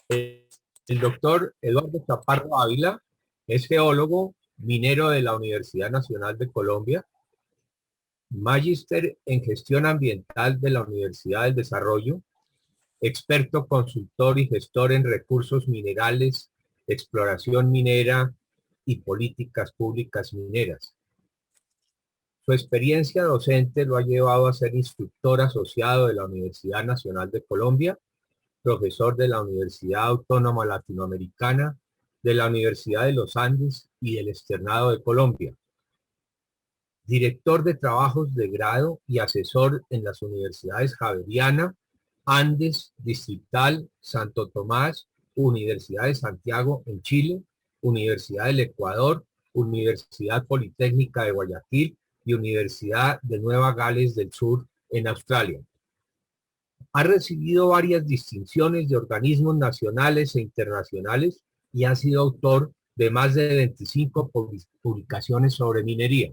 El doctor Eduardo Chaparro Ávila es geólogo, minero de la Universidad Nacional de Colombia, magíster en gestión ambiental de la Universidad del Desarrollo, experto consultor y gestor en recursos minerales, exploración minera y políticas públicas mineras. Su experiencia docente lo ha llevado a ser instructor asociado de la Universidad Nacional de Colombia, profesor de la Universidad Autónoma Latinoamericana, de la Universidad de los Andes y del Externado de Colombia. Director de trabajos de grado y asesor en las universidades Javeriana, Andes, Distrital, Santo Tomás, Universidad de Santiago en Chile, Universidad del Ecuador, Universidad Politécnica de Guayaquil y Universidad de Nueva Gales del Sur en Australia. Ha recibido varias distinciones de organismos nacionales e internacionales y ha sido autor de más de 25 publicaciones sobre minería.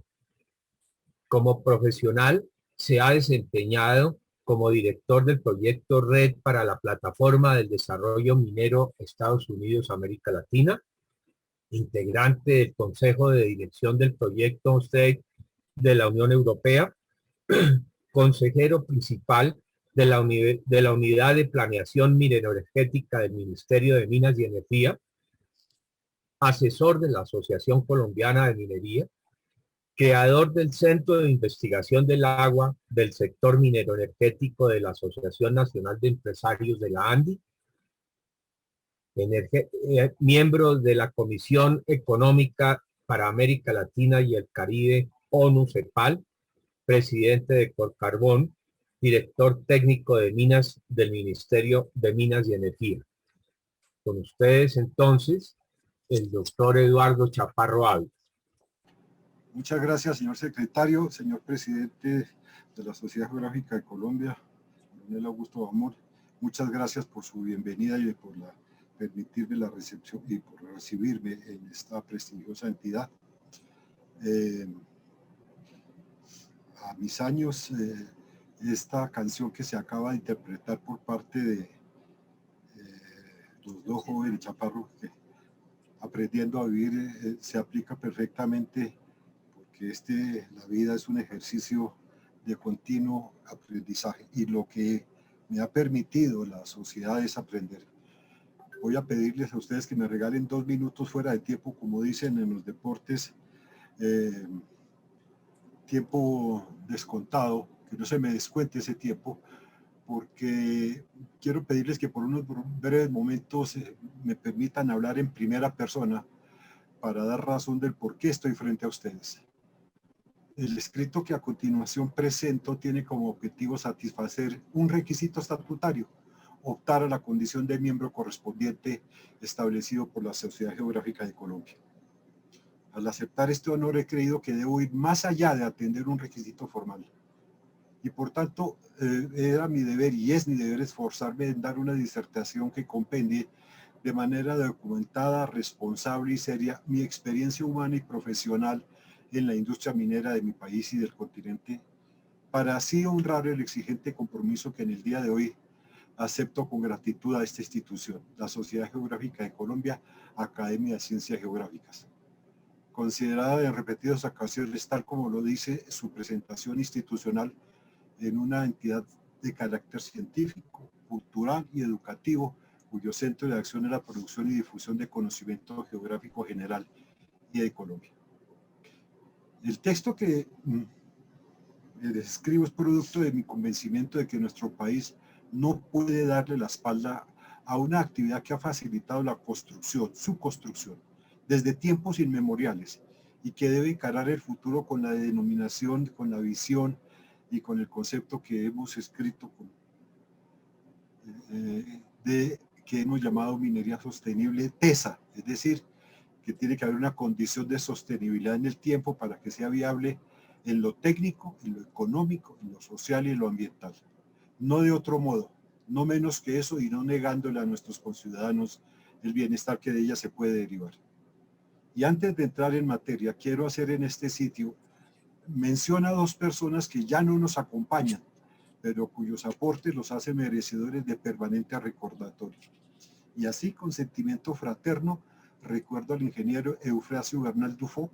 Como profesional, se ha desempeñado como director del proyecto Red para la Plataforma del Desarrollo Minero Estados Unidos-América Latina, integrante del Consejo de Dirección del proyecto STATE de la Unión Europea, consejero principal de la Unidad de Planeación Minero-Energética del Ministerio de Minas y Energía, asesor de la Asociación Colombiana de Minería, creador del Centro de Investigación del Agua del sector minero-energético de la Asociación Nacional de Empresarios de la ANDI, miembro de la Comisión Económica para América Latina y el Caribe, ONU-CEPAL, presidente de Corcarbón, director técnico de minas del Ministerio de Minas y Energía. Con ustedes entonces, el doctor Eduardo Chaparro Ávila. Muchas gracias, señor secretario, señor presidente de la Sociedad Geográfica de Colombia, Coronel Augusto Bamor. Muchas gracias por su bienvenida y por permitirme la recepción y por recibirme en esta prestigiosa entidad. A mis años, esta canción que se acaba de interpretar por parte de los dos jóvenes Chaparro, que aprendiendo a vivir, se aplica perfectamente, porque la vida es un ejercicio de continuo aprendizaje y lo que me ha permitido la sociedad es aprender. Voy a pedirles a ustedes que me regalen 2 minutos fuera de tiempo, como dicen en los deportes, tiempo descontado, que no se me descuente ese tiempo, porque quiero pedirles que por unos breves momentos me permitan hablar en primera persona para dar razón del por qué estoy frente a ustedes. El escrito que a continuación presento tiene como objetivo satisfacer un requisito estatutario, optar a la condición de miembro correspondiente establecido por la Sociedad Geográfica de Colombia. Al aceptar este honor he creído que debo ir más allá de atender un requisito formal. Y por tanto, era mi deber y es mi deber esforzarme en dar una disertación que compendie de manera documentada, responsable y seria mi experiencia humana y profesional en la industria minera de mi país y del continente, para así honrar el exigente compromiso que en el día de hoy acepto con gratitud a esta institución, la Sociedad Geográfica de Colombia, Academia de Ciencias Geográficas. Considerada en repetidas ocasiones, tal como lo dice su presentación institucional, en una entidad de carácter científico, cultural y educativo, cuyo centro de acción es la producción y difusión de conocimiento geográfico general y de Colombia. El texto que escribo es producto de mi convencimiento de que nuestro país no puede darle la espalda a una actividad que ha facilitado la construcción, su construcción, desde tiempos inmemoriales, y que debe encarar el futuro con la denominación, con la visión y con el concepto que hemos escrito, que hemos llamado minería sostenible, TESA, es decir, que tiene que haber una condición de sostenibilidad en el tiempo para que sea viable en lo técnico, en lo económico, en lo social y en lo ambiental. No de otro modo, no menos que eso, y no negándole a nuestros conciudadanos el bienestar que de ella se puede derivar. Y antes de entrar en materia, quiero hacer en este sitio mención a 2 personas que ya no nos acompañan, pero cuyos aportes los hacen merecedores de permanente recordatorio. Y así, con sentimiento fraterno, recuerdo al ingeniero Eufrasio Bernal Dufo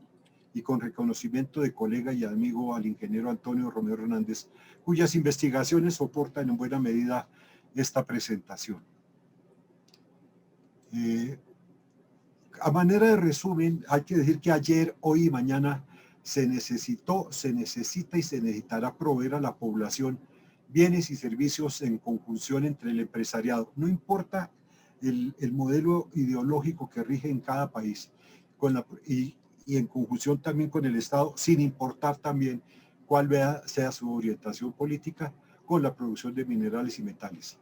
y con reconocimiento de colega y amigo al ingeniero Antonio Romero Hernández, cuyas investigaciones soportan en buena medida esta presentación. A manera de resumen, hay que decir que ayer, hoy y mañana se necesitó, se necesita y se necesitará proveer a la población bienes y servicios en conjunción entre el empresariado. No importa el modelo ideológico que rige en cada país y en conjunción también con el Estado, sin importar también cuál sea su orientación política, con la producción de minerales y metales.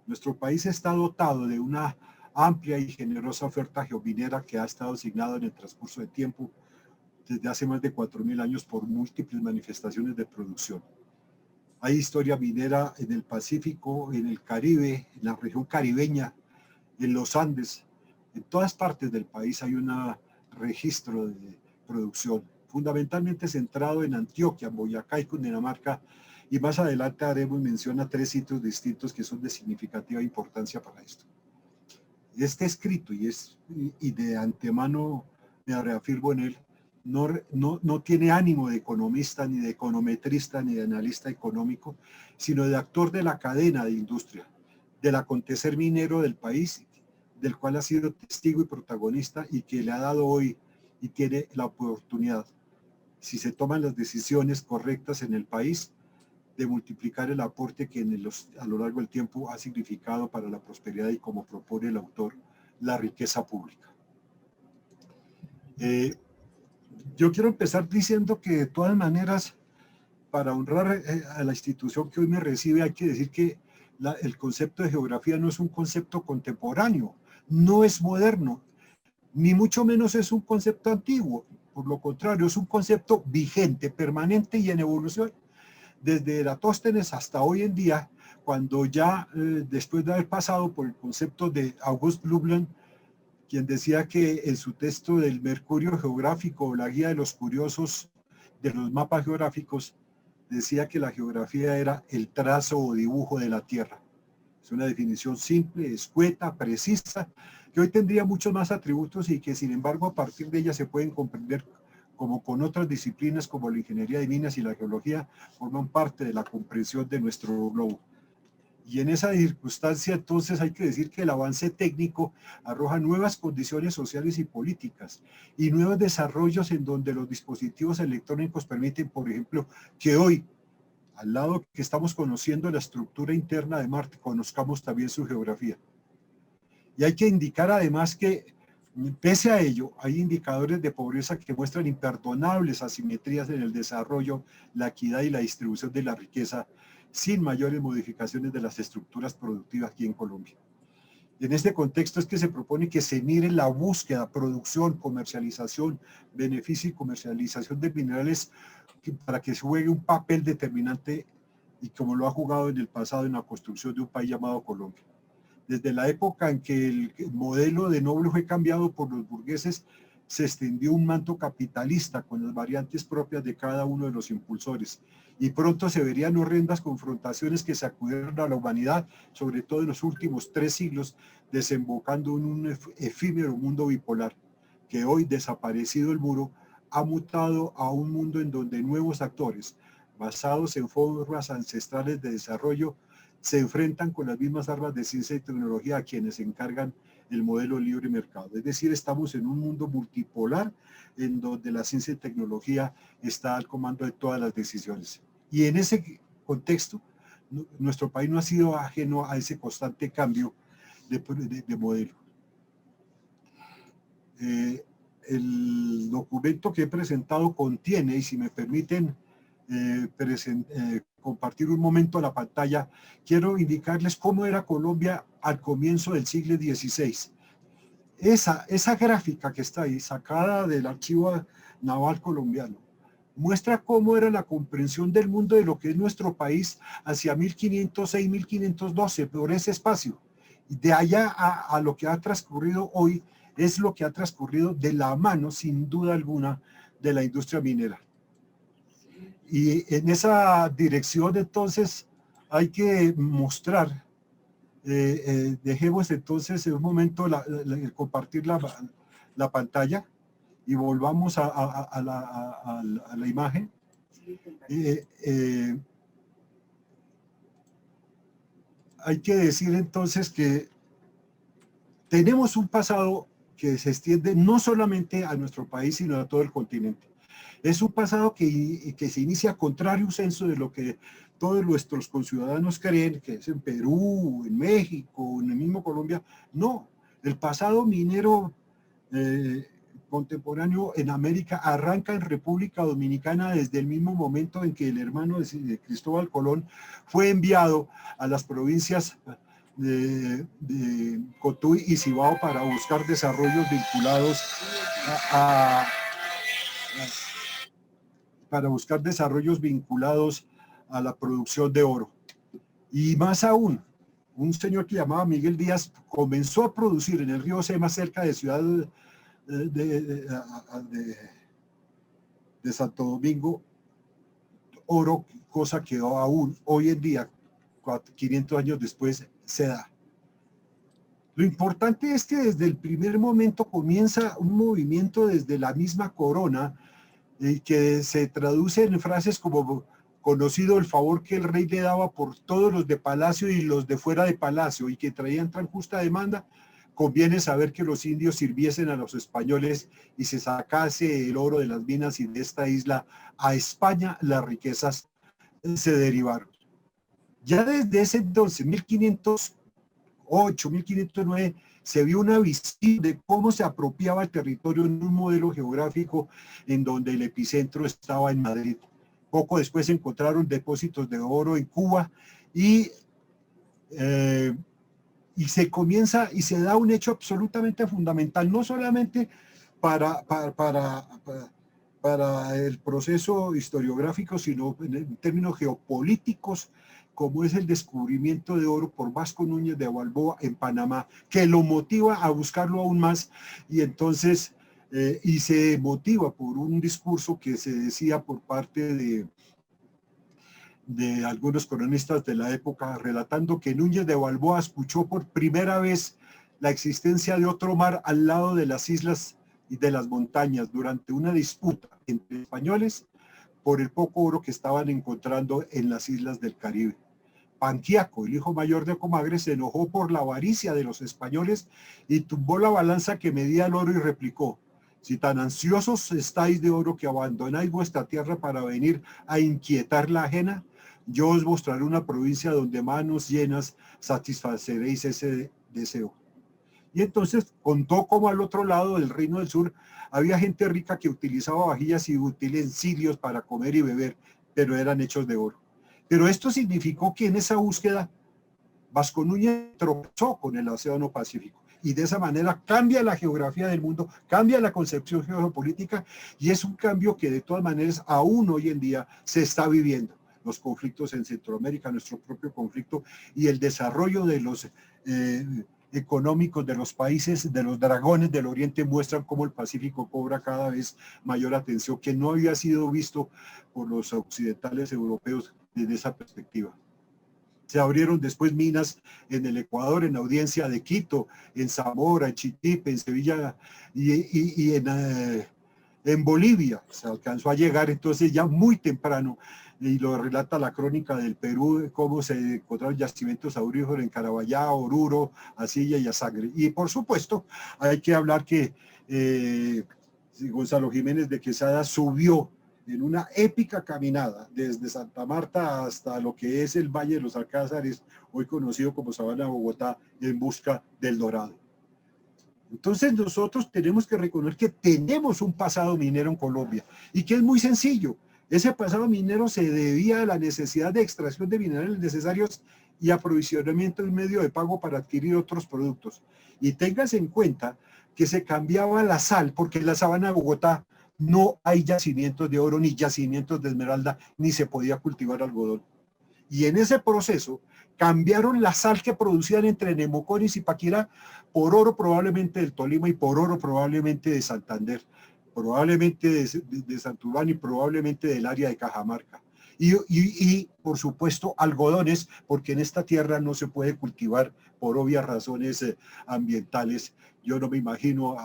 Nuestro país está dotado de una amplia y generosa oferta geominera que ha estado asignada en el transcurso de tiempo desde hace más de 4.000 años por múltiples manifestaciones de producción. Hay historia minera en el Pacífico, en el Caribe, en la región caribeña, en los Andes. En todas partes del país hay un registro de producción, fundamentalmente centrado en Antioquia, Boyacá y Cundinamarca, y más adelante haremos mención a 3 sitios distintos que son de significativa importancia para esto. Este escrito, y de antemano me reafirmo en él, no tiene ánimo de economista, ni de econometrista, ni de analista económico, sino de actor de la cadena de industria, del acontecer minero del país, del cual ha sido testigo y protagonista y que le ha dado hoy y tiene la oportunidad, si se toman las decisiones correctas en el país, de multiplicar el aporte que a lo largo del tiempo ha significado para la prosperidad y, como propone el autor, la riqueza pública. Yo quiero empezar diciendo que de todas maneras, para honrar a la institución que hoy me recibe, hay que decir que el concepto de geografía no es un concepto contemporáneo, no es moderno, ni mucho menos es un concepto antiguo. Por lo contrario, es un concepto vigente, permanente y en evolución. Desde Eratóstenes hasta hoy en día, cuando ya después de haber pasado por el concepto de August Blumlein, quien decía que en su texto del Mercurio Geográfico, la guía de los curiosos de los mapas geográficos, decía que la geografía era el trazo o dibujo de la Tierra. Es una definición simple, escueta, precisa, que hoy tendría muchos más atributos y que sin embargo a partir de ella se pueden comprender como con otras disciplinas como la ingeniería de minas y la geología, forman parte de la comprensión de nuestro globo. Y en esa circunstancia, entonces, hay que decir que el avance técnico arroja nuevas condiciones sociales y políticas y nuevos desarrollos en donde los dispositivos electrónicos permiten, por ejemplo, que hoy, al lado que estamos conociendo la estructura interna de Marte, conozcamos también su geografía. Y hay que indicar además que, pese a ello, hay indicadores de pobreza que muestran imperdonables asimetrías en el desarrollo, la equidad y la distribución de la riqueza, sin mayores modificaciones de las estructuras productivas aquí en Colombia. Y en este contexto es que se propone que se mire la búsqueda, producción, comercialización, beneficio y comercialización de minerales para que se juegue un papel determinante y como lo ha jugado en el pasado en la construcción de un país llamado Colombia. Desde la época en que el modelo de noble fue cambiado por los burgueses, se extendió un manto capitalista con las variantes propias de cada uno de los impulsores. Y pronto se verían horrendas confrontaciones que sacudieron a la humanidad, sobre todo en los últimos 3 siglos, desembocando en un efímero mundo bipolar, que hoy, desaparecido el muro, ha mutado a un mundo en donde nuevos actores, basados en formas ancestrales de desarrollo, se enfrentan con las mismas armas de ciencia y tecnología a quienes encargan el modelo libre mercado. Es decir, estamos en un mundo multipolar en donde la ciencia y tecnología está al comando de todas las decisiones. Y en ese contexto, nuestro país no ha sido ajeno a ese constante cambio de modelo. El documento que he presentado contiene, y si me permiten compartir un momento a la pantalla, quiero indicarles cómo era Colombia al comienzo del siglo XVI. Esa gráfica que está ahí, sacada del archivo naval colombiano, muestra cómo era la comprensión del mundo de lo que es nuestro país hacia 1506, 1512, por ese espacio. Y de allá a lo que ha transcurrido hoy, es lo que ha transcurrido de la mano, sin duda alguna, de la industria minera. Y en esa dirección, entonces, hay que mostrar Dejemos entonces en un momento compartir la pantalla y volvamos a la imagen. Hay que decir entonces que tenemos un pasado que se extiende no solamente a nuestro país, sino a todo el continente. Es un pasado que se inicia contrario censo de lo que todos nuestros conciudadanos creen, que es en Perú, en México, en el mismo Colombia. No, el pasado minero contemporáneo en América arranca en República Dominicana desde el mismo momento en que el hermano de Cristóbal Colón fue enviado a las provincias de Cotuí y Cibao para buscar desarrollos vinculados a la producción de oro. Y más aún, un señor que llamaba Miguel Díaz comenzó a producir en el río Sema, cerca de Ciudad de Santo Domingo, oro, cosa que aún hoy en día, 500 años después, se da. Lo importante es que desde el primer momento comienza un movimiento desde la misma corona que se traduce en frases como conocido el favor que el rey le daba por todos los de palacio y los de fuera de palacio, y que traían tan justa demanda. Conviene saber que los indios sirviesen a los españoles y se sacase el oro de las minas y de esta isla a España, las riquezas se derivaron. Ya desde ese entonces, 1508, 1509, se vio una visión de cómo se apropiaba el territorio en un modelo geográfico en donde el epicentro estaba en Madrid. Poco después se encontraron depósitos de oro en Cuba y se comienza y se da un hecho absolutamente fundamental, no solamente para el proceso historiográfico, sino en términos geopolíticos, como es el descubrimiento de oro por Vasco Núñez de Balboa en Panamá, que lo motiva a buscarlo aún más, y entonces y se motiva por un discurso que se decía por parte de algunos cronistas de la época, relatando que Núñez de Balboa escuchó por primera vez la existencia de otro mar al lado de las islas y de las montañas durante una disputa entre españoles por el poco oro que estaban encontrando en las islas del Caribe. Panquiaco, el hijo mayor de Comagre, se enojó por la avaricia de los españoles y tumbó la balanza que medía el oro y replicó: si tan ansiosos estáis de oro que abandonáis vuestra tierra para venir a inquietar la ajena, yo os mostraré una provincia donde manos llenas satisfaceréis ese deseo. Y entonces contó cómo al otro lado del Reino del Sur había gente rica que utilizaba vajillas y utensilios para comer y beber, pero eran hechos de oro. Pero esto significó que en esa búsqueda Vasco Núñez tropezó con el Océano Pacífico, y de esa manera cambia la geografía del mundo, cambia la concepción geopolítica, y es un cambio que de todas maneras aún hoy en día se está viviendo. Los conflictos en Centroamérica, nuestro propio conflicto y el desarrollo de los económicos de los países, de los dragones del Oriente, muestran cómo el Pacífico cobra cada vez mayor atención, que no había sido visto por los occidentales europeos desde esa perspectiva. Se abrieron después minas en el Ecuador, en la Audiencia de Quito, en Zamora, en Chitipe, en Sevilla y en Bolivia. Se alcanzó a llegar entonces ya muy temprano, y lo relata la crónica del Perú, cómo se encontraron yacimientos auríferos en Caraballá, Oruro, Asilla y Azagre. Y por supuesto hay que hablar que Gonzalo Jiménez de Quesada subió en una épica caminada desde Santa Marta hasta lo que es el Valle de los Alcázares, hoy conocido como Sabana de Bogotá, en busca del dorado. Entonces nosotros tenemos que reconocer que tenemos un pasado minero en Colombia, y que es muy sencillo. Ese pasado minero se debía a la necesidad de extracción de minerales necesarios y aprovisionamiento de un medio de pago para adquirir otros productos. Y téngase en cuenta que se cambiaba la sal, porque en la Sabana de Bogotá no hay yacimientos de oro, ni yacimientos de esmeralda, ni se podía cultivar algodón. Y en ese proceso cambiaron la sal que producían entre Nemocón y Zipaquirá por oro probablemente del Tolima y por oro probablemente de Santander, probablemente de Santurbán y probablemente del área de Cajamarca. y, por supuesto, algodones, porque en esta tierra no se puede cultivar por obvias razones ambientales. Yo no me imagino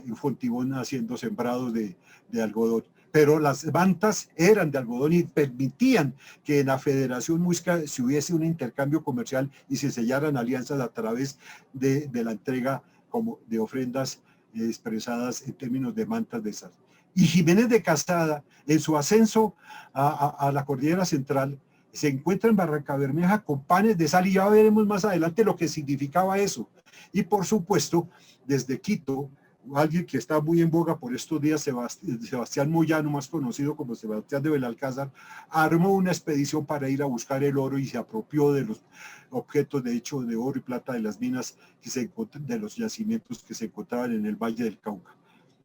en Fontibón haciendo sembrados de algodón. Pero las mantas eran de algodón y permitían que en la Federación Muisca se hubiese un intercambio comercial y se sellaran alianzas a través de la entrega como de ofrendas expresadas en términos de mantas de sal. Y Jiménez de Casada, en su ascenso a la cordillera central, se encuentra en Barrancabermeja con panes de sal y ya veremos más adelante lo que significaba eso. Y por supuesto, desde Quito, alguien que está muy en boga por estos días, Sebastián Moyano, más conocido como Sebastián de Belalcázar, armó una expedición para ir a buscar el oro y se apropió de los objetos de hecho de oro y plata de las minas de los yacimientos que se encontraban en el Valle del Cauca.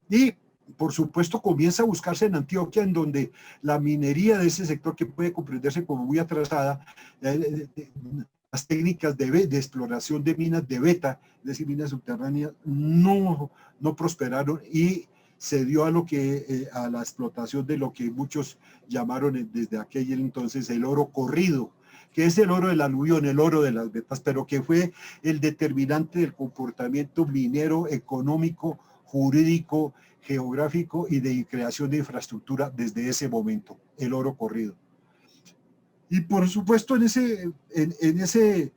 Y por supuesto comienza a buscarse en Antioquia, en donde la minería de ese sector, que puede comprenderse como muy atrasada, las técnicas de exploración de minas de beta, es decir, minas subterráneas, no prosperaron y se dio a la explotación de lo que muchos llamaron desde aquel entonces el oro corrido, que es el oro del aluvión, el oro de las vetas, pero que fue el determinante del comportamiento minero, económico, jurídico, geográfico y de creación de infraestructura desde ese momento, el oro corrido. Y por supuesto en ese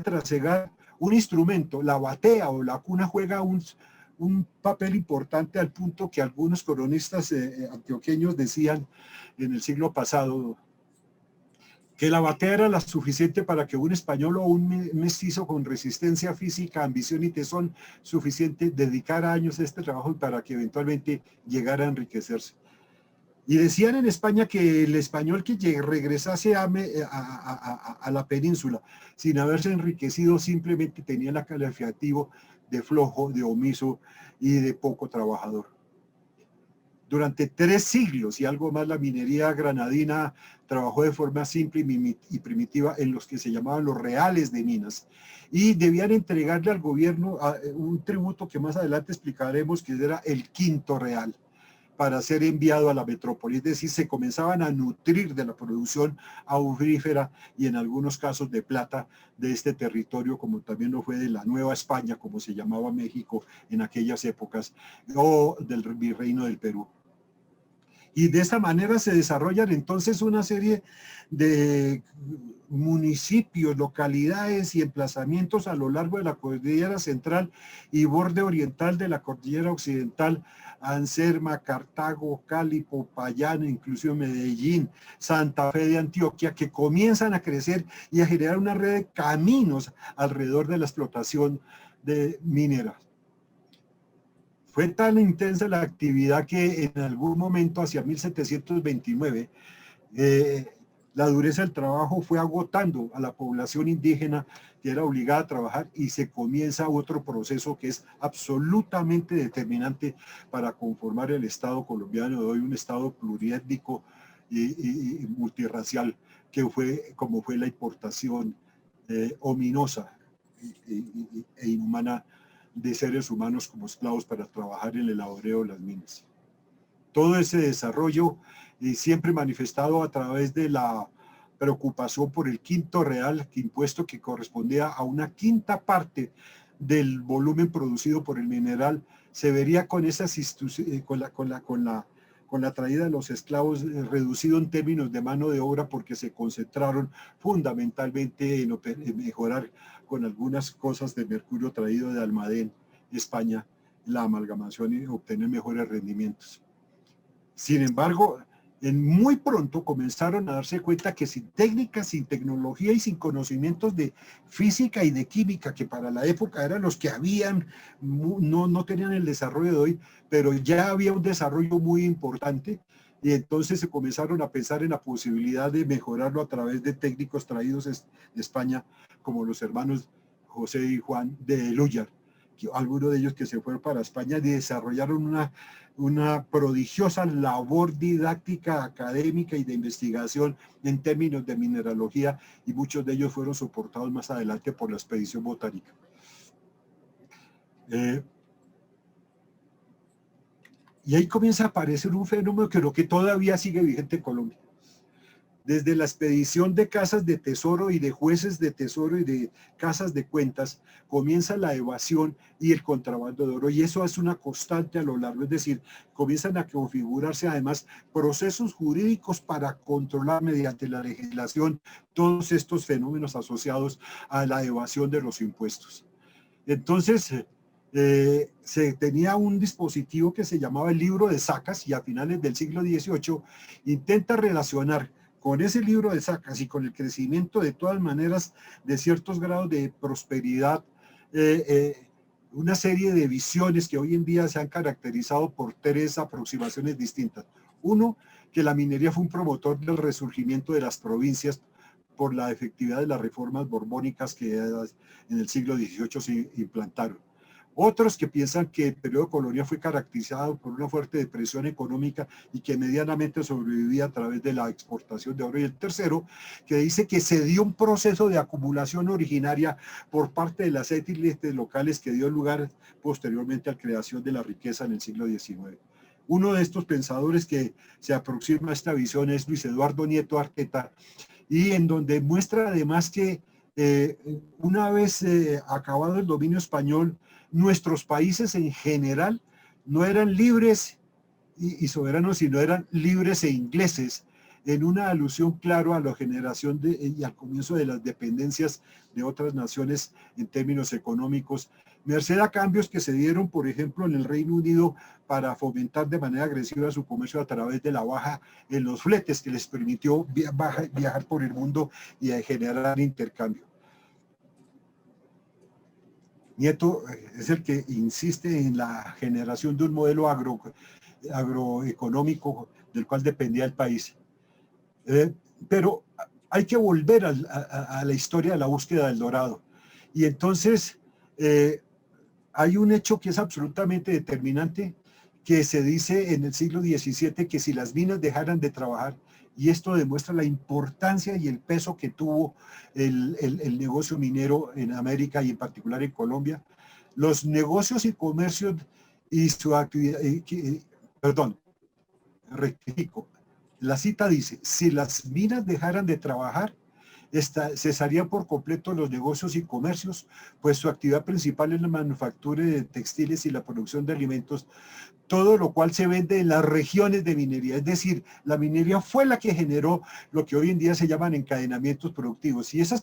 trasegar, un instrumento, la batea o la cuna, juega un papel importante, al punto que algunos cronistas antioqueños decían en el siglo pasado que la batea era la suficiente para que un español o un mestizo con resistencia física, ambición y tesón suficiente dedicara años a este trabajo y para que eventualmente llegara a enriquecerse. Y decían en España que el español que regresase a la península sin haberse enriquecido simplemente tenía el calificativo de flojo, de omiso y de poco trabajador. Durante 3 siglos y algo más, la minería granadina trabajó de forma simple y primitiva en los que se llamaban los reales de minas, y debían entregarle al gobierno un tributo que más adelante explicaremos, que era el quinto real, para ser enviado a la metrópoli. Es decir, se comenzaban a nutrir de la producción aurífera y en algunos casos de plata de este territorio, como también lo fue de la Nueva España, como se llamaba México en aquellas épocas, o del Virreino del Perú. Y de esta manera se desarrollan entonces una serie de municipios, localidades y emplazamientos a lo largo de la cordillera central y borde oriental de la cordillera occidental: Anserma, Cartago, Cali, Popayán, incluso Medellín, Santa Fe de Antioquia, que comienzan a crecer y a generar una red de caminos alrededor de la explotación de mineras. Fue tan intensa la actividad que en algún momento, hacia 1729, la dureza del trabajo fue agotando a la población indígena, que era obligada a trabajar, y se comienza otro proceso que es absolutamente determinante para conformar el Estado colombiano de hoy, un Estado pluriétnico y multirracial, que como fue la importación ominosa e inhumana de seres humanos como esclavos para trabajar en el laboreo de las minas. Todo ese desarrollo siempre manifestado a través de la preocupación por el quinto real, impuesto que correspondía a una quinta parte del volumen producido por el mineral, se vería con la traída de los esclavos reducido en términos de mano de obra, porque se concentraron fundamentalmente en mejorar con algunas cosas de mercurio traído de Almadén, España, la amalgamación y obtener mejores rendimientos. Sin embargo, muy pronto comenzaron a darse cuenta que sin técnicas, sin tecnología y sin conocimientos de física y de química, que para la época eran los que habían, no tenían el desarrollo de hoy, pero ya había un desarrollo muy importante, y entonces se comenzaron a pensar en la posibilidad de mejorarlo a través de técnicos traídos de España, como los hermanos José y Juan de Elújar, algunos de ellos que se fueron para España y desarrollaron una prodigiosa labor didáctica, académica y de investigación en términos de mineralogía, y muchos de ellos fueron soportados más adelante por la expedición botánica. Y ahí comienza a aparecer un fenómeno que todavía sigue vigente en Colombia. Desde la expedición de casas de tesoro y de jueces de tesoro y de casas de cuentas, comienza la evasión y el contrabando de oro. Y eso es una constante a lo largo, es decir, comienzan a configurarse además procesos jurídicos para controlar mediante la legislación todos estos fenómenos asociados a la evasión de los impuestos. Entonces, se tenía un dispositivo que se llamaba el libro de sacas, y a finales del siglo XVIII intenta relacionar con ese libro de sacas y con el crecimiento de todas maneras de ciertos grados de prosperidad, una serie de visiones que hoy en día se han caracterizado por tres aproximaciones distintas. Uno, que la minería fue un promotor del resurgimiento de las provincias por la efectividad de las reformas borbónicas que en el siglo XVIII se implantaron. Otros que piensan que el periodo colonial fue caracterizado por una fuerte depresión económica y que medianamente sobrevivía a través de la exportación de oro. Y el tercero, que dice que se dio un proceso de acumulación originaria por parte de las élites locales que dio lugar posteriormente a la creación de la riqueza en el siglo XIX. Uno de estos pensadores que se aproxima a esta visión es Luis Eduardo Nieto Arteta, y en donde muestra además que una vez acabado el dominio español, nuestros países en general no eran libres y soberanos, sino eran libres e ingleses, en una alusión claro a la generación y al comienzo de las dependencias de otras naciones en términos económicos, merced a cambios que se dieron, por ejemplo, en el Reino Unido para fomentar de manera agresiva su comercio a través de la baja en los fletes, que les permitió viajar por el mundo y generar intercambio. Nieto es el que insiste en la generación de un modelo agroeconómico del cual dependía el país. Pero hay que volver a la historia de la búsqueda del dorado. Y entonces hay un hecho que es absolutamente determinante, que se dice en el siglo XVII que si las minas dejaran de trabajar, y esto demuestra la importancia y el peso que tuvo el negocio minero en América y en particular en Colombia, los negocios y comercios y su actividad, perdón, rectifico, la cita dice, si las minas dejaran de trabajar, cesarían por completo los negocios y comercios, pues su actividad principal es la manufactura de textiles y la producción de alimentos, todo lo cual se vende en las regiones de minería. Es decir, la minería fue la que generó lo que hoy en día se llaman encadenamientos productivos. Y esas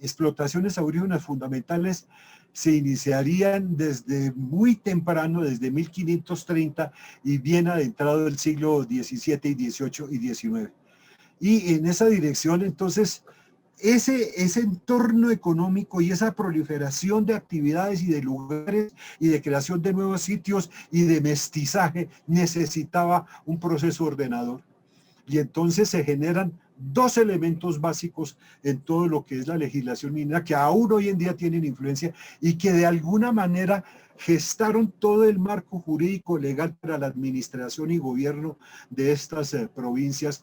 explotaciones aurígenas fundamentales se iniciarían desde muy temprano, desde 1530 y bien adentrado del siglo XVII y XVIII y XIX. Y en esa dirección, entonces, ese entorno económico y esa proliferación de actividades y de lugares y de creación de nuevos sitios y de mestizaje necesitaba un proceso ordenador. Y entonces se generan dos elementos básicos en todo lo que es la legislación minera, que aún hoy en día tienen influencia y que de alguna manera gestaron todo el marco jurídico legal para la administración y gobierno de estas provincias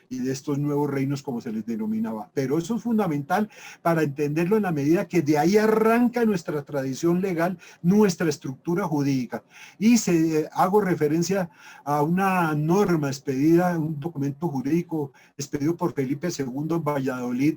y de estos nuevos reinos, como se les denominaba. Pero eso es fundamental para entenderlo en la medida que de ahí arranca nuestra tradición legal, nuestra estructura jurídica. Y hago referencia a una norma expedida, un documento jurídico expedido por Felipe II en Valladolid,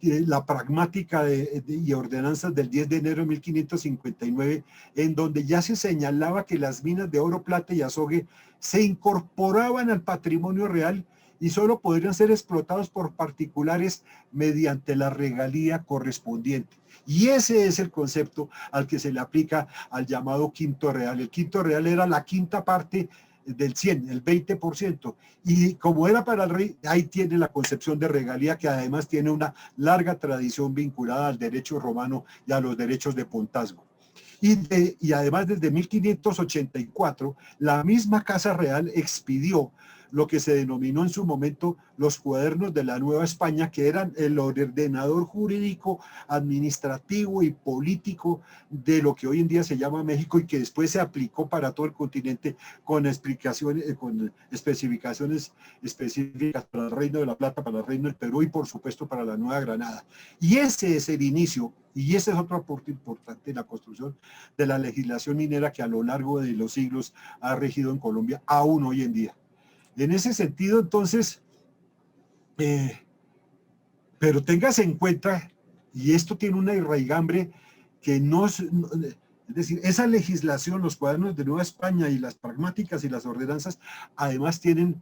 la pragmática y ordenanzas del 10 de enero de 1559, en donde ya se señalaba que las minas de oro, plata y azogue se incorporaban al patrimonio real y solo podrían ser explotados por particulares mediante la regalía correspondiente. Y ese es el concepto al que se le aplica al llamado quinto real. El quinto real era la quinta parte del 100, el 20%, y como era para el rey, ahí tiene la concepción de regalía, que además tiene una larga tradición vinculada al derecho romano y a los derechos de pontazgo. Y además desde 1584, la misma Casa Real expidió lo que se denominó en su momento los cuadernos de la Nueva España, que eran el ordenador jurídico, administrativo y político de lo que hoy en día se llama México y que después se aplicó para todo el continente con explicaciones, con especificaciones específicas para el Reino de la Plata, para el Reino del Perú y por supuesto para la Nueva Granada. Y ese es el inicio, y ese es otro aporte importante en la construcción de la legislación minera que a lo largo de los siglos ha regido en Colombia, aún hoy en día. En ese sentido, entonces, pero téngase en cuenta, y esto tiene una raigambre que es decir, esa legislación, los cuadernos de Nueva España y las pragmáticas y las ordenanzas, además tienen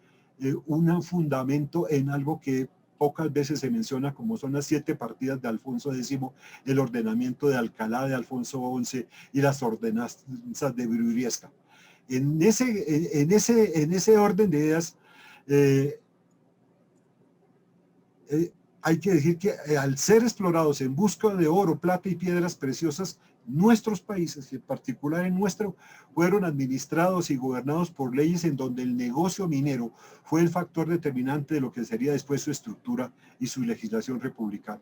un fundamento en algo que pocas veces se menciona, como son las 7 partidas de Alfonso X, el ordenamiento de Alcalá de Alfonso XI y las ordenanzas de Briviesca. En ese orden de ideas, hay que decir que al ser explorados en busca de oro, plata y piedras preciosas, nuestros países, en particular el nuestro, fueron administrados y gobernados por leyes en donde el negocio minero fue el factor determinante de lo que sería después su estructura y su legislación republicana.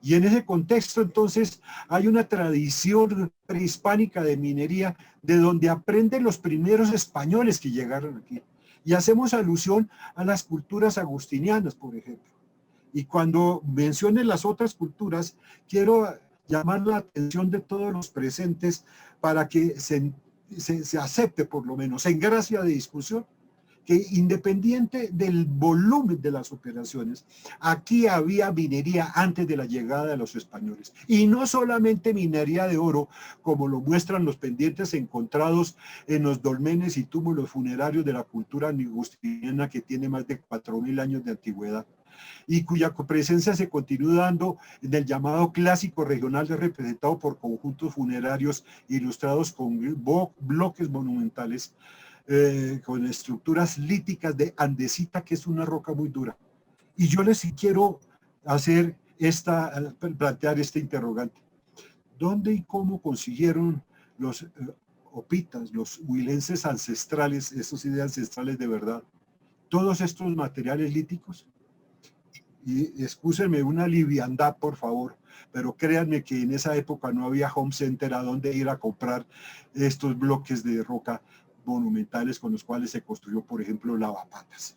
Y en ese contexto, entonces, hay una tradición prehispánica de minería de donde aprenden los primeros españoles que llegaron aquí. Y hacemos alusión a las culturas agustinianas, por ejemplo. Y cuando mencione las otras culturas, quiero llamar la atención de todos los presentes para que se acepte, por lo menos, en gracia de discusión, que independiente del volumen de las operaciones, aquí había minería antes de la llegada de los españoles. Y no solamente minería de oro, como lo muestran los pendientes encontrados en los dolmenes y túmulos funerarios de la cultura agustiniana, que tiene más de 4.000 años de antigüedad, y cuya presencia se continúa dando en el llamado clásico regional, representado por conjuntos funerarios ilustrados con bloques monumentales, con estructuras líticas de andesita, que es una roca muy dura. Y yo les quiero hacer plantear este interrogante. ¿Dónde y cómo consiguieron los opitas, los huilenses ancestrales, esos ideas ancestrales de verdad, todos estos materiales líticos? Y excúsenme una liviandad, por favor, pero créanme que en esa época no había home center a donde ir a comprar estos bloques de roca monumentales con los cuales se construyó, por ejemplo, lavapatas.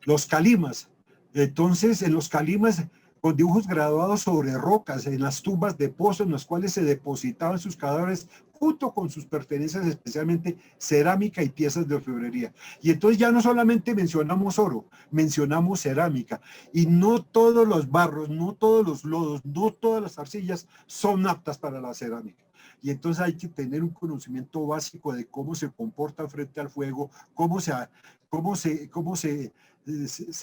Los calimas. Entonces, en los calimas, con dibujos grabados sobre rocas, en las tumbas de pozo en las cuales se depositaban sus cadáveres, junto con sus pertenencias, especialmente cerámica y piezas de orfebrería. Y entonces ya no solamente mencionamos oro, mencionamos cerámica. Y no todos los barros, no todos los lodos, no todas las arcillas son aptas para la cerámica. Y entonces hay que tener un conocimiento básico de cómo se comportan frente al fuego, cómo se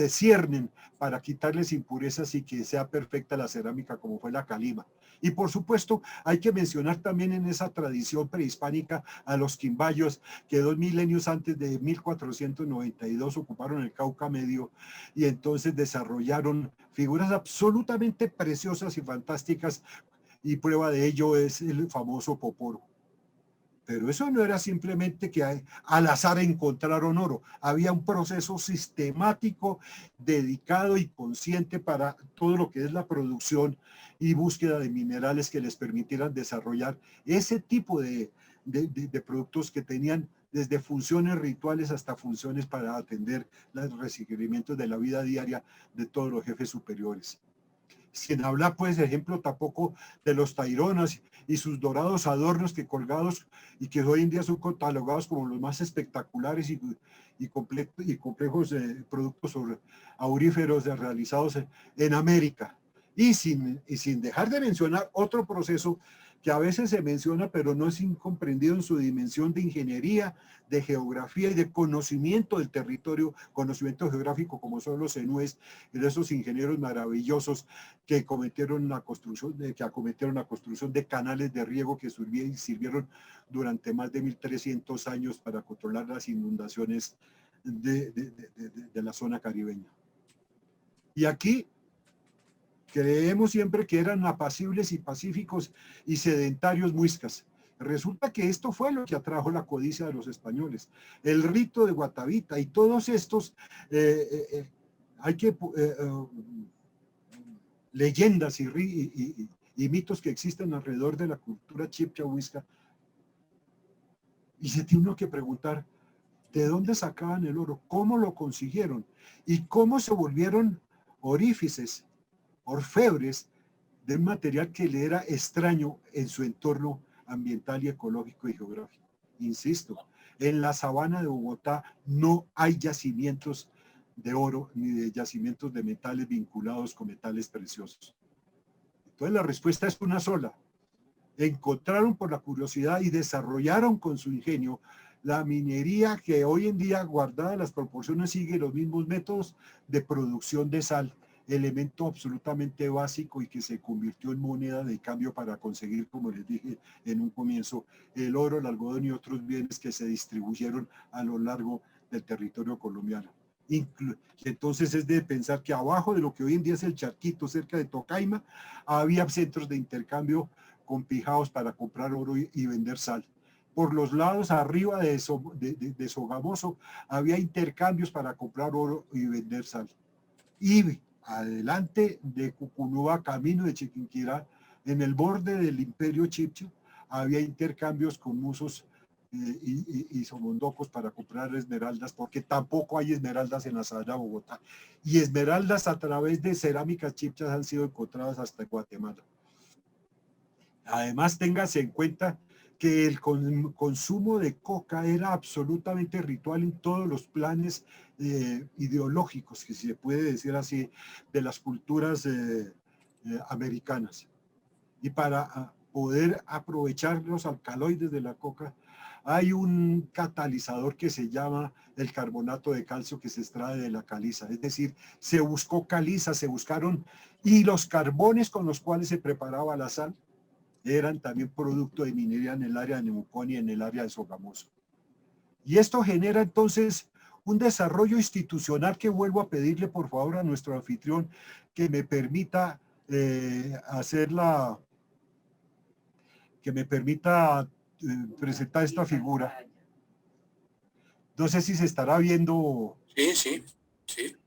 ciernen para quitarles impurezas y que sea perfecta la cerámica como fue la calima. Y por supuesto hay que mencionar también en esa tradición prehispánica a los quimbayos, que 2 milenios antes de 1492 ocuparon el Cauca Medio y entonces desarrollaron figuras absolutamente preciosas y fantásticas, y prueba de ello es el famoso poporo. Pero eso no era simplemente que al azar encontraron oro. Había un proceso sistemático, dedicado y consciente para todo lo que es la producción y búsqueda de minerales que les permitieran desarrollar ese tipo de productos que tenían desde funciones rituales hasta funciones para atender los requerimientos de la vida diaria de todos los jefes superiores. Sin hablar, pues, de ejemplo, tampoco de los taironas y sus dorados adornos que colgados y que hoy en día son catalogados como los más espectaculares y complejos productos auríferos realizados en América. Y sin dejar de mencionar otro proceso que a veces se menciona, pero no es incomprendido en su dimensión de ingeniería, de geografía y de conocimiento del territorio, conocimiento geográfico, como son los enúes, de esos ingenieros maravillosos que acometieron la construcción de canales de riego que sirvieron durante más de 1300 años para controlar las inundaciones de la zona caribeña. Y aquí creemos siempre que eran apacibles y pacíficos y sedentarios muiscas. Resulta que esto fue lo que atrajo la codicia de los españoles. El rito de Guatavita y todos estos leyendas y mitos que existen alrededor de la cultura chipcha huisca. Y se tiene uno que preguntar, ¿de dónde sacaban el oro? ¿Cómo lo consiguieron? ¿Y cómo se volvieron orífices, orfebres de un material que le era extraño en su entorno ambiental y ecológico y geográfico? insisto, en la sabana de Bogotá no hay yacimientos de oro ni de yacimientos de metales vinculados con metales preciosos. Entonces la respuesta es una sola. Encontraron por la curiosidad y desarrollaron con su ingenio la minería que hoy en día, guardada las proporciones, sigue los mismos métodos de producción de sal, elemento absolutamente básico y que se convirtió en moneda de cambio para conseguir, como les dije en un comienzo, el oro, el algodón y otros bienes que se distribuyeron a lo largo del territorio colombiano. Entonces es de pensar que abajo de lo que hoy en día es el Charquito, cerca de Tocaima, había centros de intercambio con pijaos para comprar oro y vender sal. Por los lados arriba de Sogamoso había intercambios para comprar oro y vender sal. Y adelante de Cucunúa, camino de Chiquinquirá, en el borde del imperio chipcho, había intercambios con musos y somondocos para comprar esmeraldas, porque tampoco hay esmeraldas en la sabana de Bogotá. Y esmeraldas a través de cerámicas chipchas han sido encontradas hasta en Guatemala. Además, téngase en cuenta que el consumo de coca era absolutamente ritual en todos los planes ideológicos, que si se puede decir así, de las culturas americanas. Y para poder aprovechar los alcaloides de la coca, hay un catalizador que se llama el carbonato de calcio que se extrae de la caliza. Es decir, se buscó caliza, se buscaron, y los carbones con los cuales se preparaba la sal eran también producto de minería en el área de Neuquén y en el área de Sogamoso. Y esto genera entonces un desarrollo institucional que vuelvo a pedirle por favor a nuestro anfitrión que me permita presentar esta figura. No sé si se estará viendo. Sí,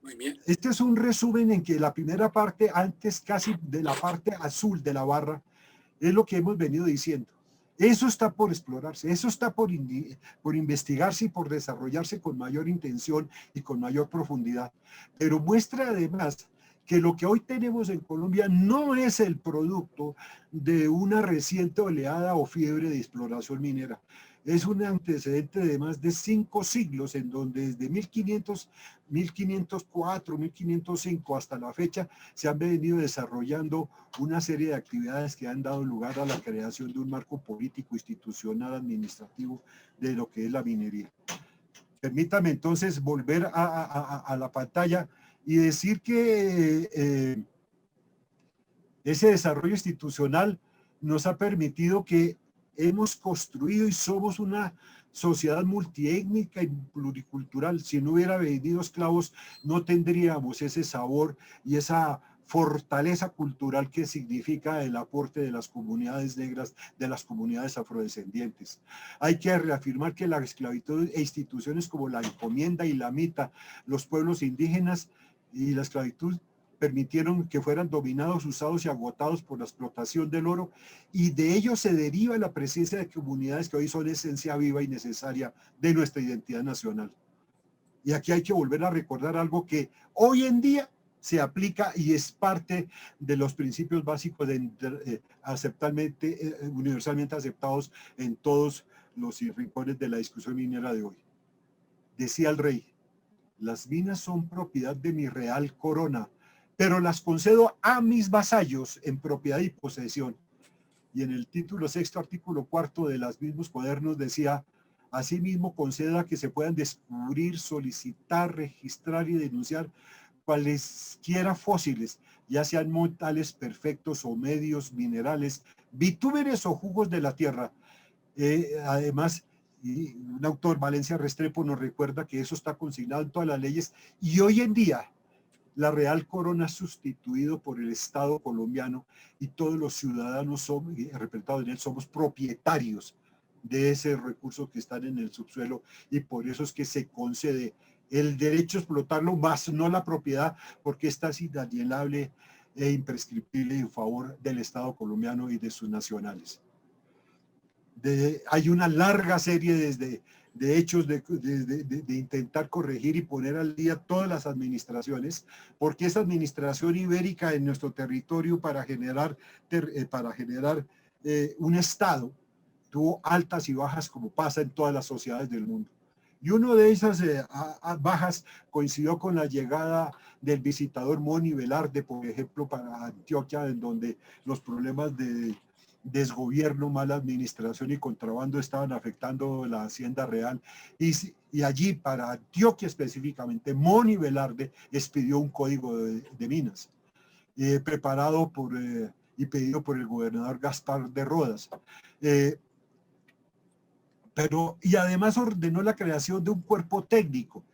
muy bien. Este es un resumen en que la primera parte, antes casi de la parte azul de la barra, es lo que hemos venido diciendo. Eso está por explorarse, eso está por investigarse y por desarrollarse con mayor intención y con mayor profundidad. Pero muestra además que lo que hoy tenemos en Colombia no es el producto de una reciente oleada o fiebre de exploración minera. Es un antecedente de más de 5 siglos en donde desde 1504, 1505 hasta la fecha se han venido desarrollando una serie de actividades que han dado lugar a la creación de un marco político, institucional, administrativo de lo que es la minería. Permítame entonces volver a la pantalla y decir que ese desarrollo institucional nos ha permitido que hemos construido y somos una sociedad multiétnica y pluricultural. Si no hubiera venido esclavos, no tendríamos ese sabor y esa fortaleza cultural que significa el aporte de las comunidades negras, de las comunidades afrodescendientes. Hay que reafirmar que la esclavitud e instituciones como la encomienda y la mita, los pueblos indígenas y la esclavitud permitieron que fueran dominados, usados y agotados por la explotación del oro, y de ello se deriva la presencia de comunidades que hoy son esencia viva y necesaria de nuestra identidad nacional. Y aquí hay que volver a recordar algo que hoy en día se aplica y es parte de los principios básicos universalmente aceptados en todos los rincones de la discusión minera de hoy. Decía el rey: las minas son propiedad de mi real corona, pero las concedo a mis vasallos en propiedad y posesión. Y en el título 6º, artículo 4º de los mismos cuadernos decía: asimismo conceda que se puedan descubrir, solicitar, registrar y denunciar cualesquiera fósiles, ya sean metales perfectos o medios minerales, bitúmenes o jugos de la tierra. Además, y un autor, Valencia Restrepo, nos recuerda que eso está consignado en todas las leyes, y hoy en día la Real Corona sustituido por el Estado colombiano, y todos los ciudadanos representados en él somos propietarios de ese recurso que están en el subsuelo, y por eso es que se concede el derecho a explotarlo, más no la propiedad, porque esta es inalienable e imprescriptible en favor del Estado colombiano y de sus nacionales. Hay una larga serie de hechos de intentar corregir y poner al día todas las administraciones, porque esa administración ibérica en nuestro territorio para generar un Estado tuvo altas y bajas como pasa en todas las sociedades del mundo. Y una de esas bajas coincidió con la llegada del visitador Moni Velarde, por ejemplo, para Antioquia, en donde los problemas de desgobierno, mala administración y contrabando estaban afectando la hacienda real. Y allí, para Antioquia específicamente, Moni Velarde expidió un código de minas, preparado y pedido por el gobernador Gaspar de Rodas. Y además ordenó la creación de un cuerpo técnico.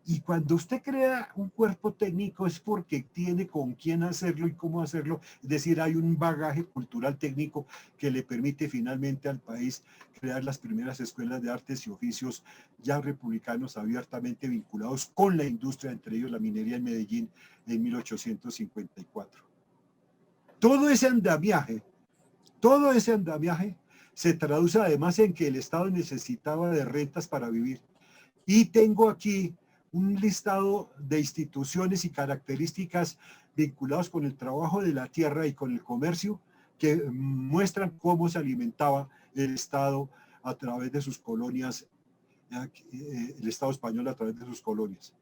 Y cuando usted crea un cuerpo técnico es porque tiene con quién hacerlo y cómo hacerlo. Es decir, hay un bagaje cultural técnico que le permite finalmente al país crear las primeras escuelas de artes y oficios ya republicanos abiertamente vinculados con la industria, entre ellos la minería en Medellín en 1854. Todo ese andamiaje se traduce además en que el Estado necesitaba de rentas para vivir. Y tengo aquí un listado de instituciones y características vinculadas con el trabajo de la tierra y con el comercio que muestran cómo se alimentaba el Estado a través de sus colonias, el Estado español a través de sus colonias.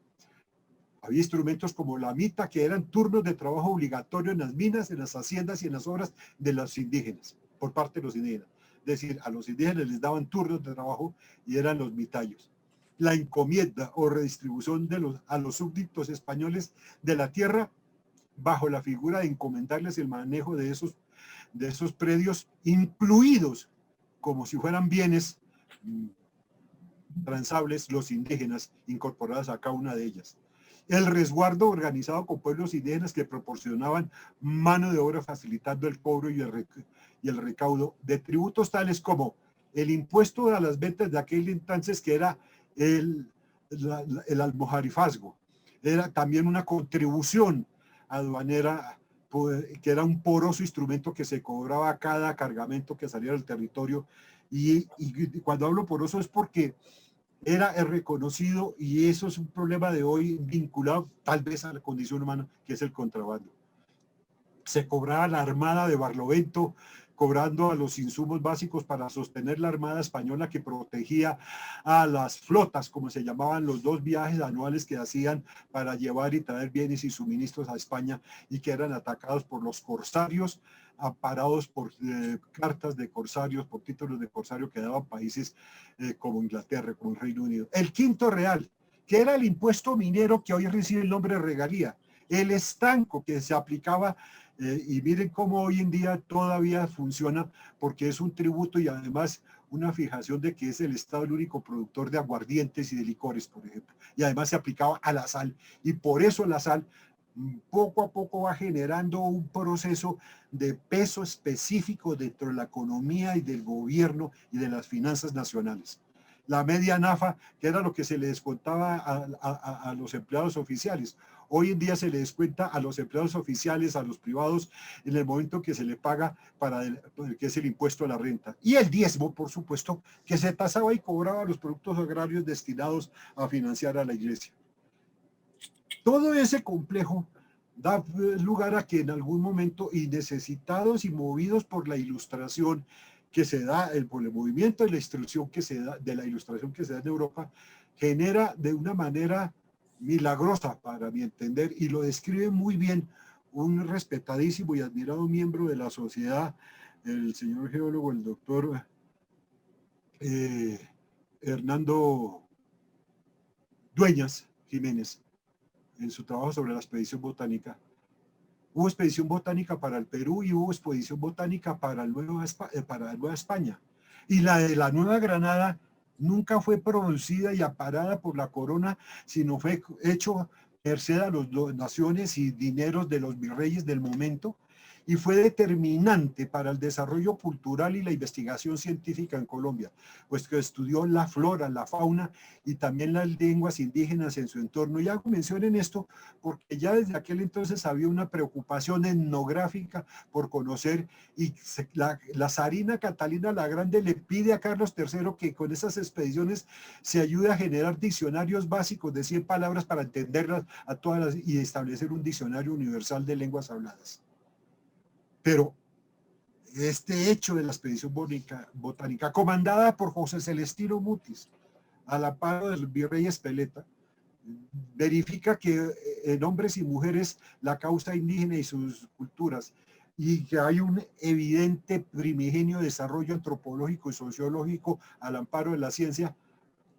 Había instrumentos como la mita, que eran turnos de trabajo obligatorio en las minas, en las haciendas y en las obras de los indígenas, por parte de los indígenas. Es decir, a los indígenas les daban turnos de trabajo y eran los mitayos. La encomienda o redistribución a los súbditos españoles de la tierra bajo la figura de encomendarles el manejo de esos predios, incluidos como si fueran bienes transables los indígenas, incorporadas a cada una de ellas. El resguardo organizado con pueblos indígenas que proporcionaban mano de obra facilitando el cobro y el recaudo de tributos tales como el impuesto a las ventas de aquel entonces, que era el almojarifazgo. Era también una contribución aduanera, que era un poroso instrumento que se cobraba a cada cargamento que salía del territorio. Y cuando hablo poroso es porque era reconocido, y eso es un problema de hoy vinculado tal vez a la condición humana, que es el contrabando. Se cobraba la armada de Barlovento, cobrando a los insumos básicos para sostener la armada española que protegía a las flotas, como se llamaban los dos viajes anuales que hacían para llevar y traer bienes y suministros a España, y que eran atacados por los corsarios, amparados por cartas de corsarios, por títulos de corsario que daban países como Inglaterra, como el Reino Unido. El quinto real, que era el impuesto minero que hoy recibe el nombre de regalía. El estanco, que se aplicaba, y miren cómo hoy en día todavía funciona, porque es un tributo y además una fijación de que es el Estado el único productor de aguardientes y de licores, por ejemplo. Y además se aplicaba a la sal, y por eso la sal poco a poco va generando un proceso de peso específico dentro de la economía y del gobierno y de las finanzas nacionales. La media nafa, que era lo que se le descontaba a los empleados oficiales. Hoy en día se le descuenta a los empleados oficiales, a los privados, en el momento que se le paga que es el impuesto a la renta. Y el diezmo, por supuesto, que se tasaba y cobraba los productos agrarios destinados a financiar a la iglesia. Todo ese complejo da lugar a que en algún momento, y necesitados y movidos por la ilustración que se da, por el movimiento de la instrucción que se da, de la ilustración que se da en Europa, genera de una manera milagrosa, para mi entender, y lo describe muy bien un respetadísimo y admirado miembro de la sociedad, el señor geólogo, el doctor Hernando Dueñas Jiménez, en su trabajo sobre la expedición botánica. Hubo expedición botánica para el Perú y hubo expedición botánica para la Nueva España. Y la de la Nueva Granada nunca fue producida y aparada por la corona, sino fue hecho merced a las donaciones y dineros de los virreyes del momento, y fue determinante para el desarrollo cultural y la investigación científica en Colombia, pues que estudió la flora, la fauna y también las lenguas indígenas en su entorno. Y hago mención en esto porque ya desde aquel entonces había una preocupación etnográfica por conocer, y la zarina Catalina la Grande le pide a Carlos III que con esas expediciones se ayude a generar diccionarios básicos de 100 palabras para entenderlas a todas y establecer un diccionario universal de lenguas habladas. Pero este hecho de la expedición botánica, comandada por José Celestino Mutis, al amparo del virrey Espeleta, verifica que en hombres y mujeres la causa indígena y sus culturas, y que hay un evidente primigenio desarrollo antropológico y sociológico al amparo de la ciencia,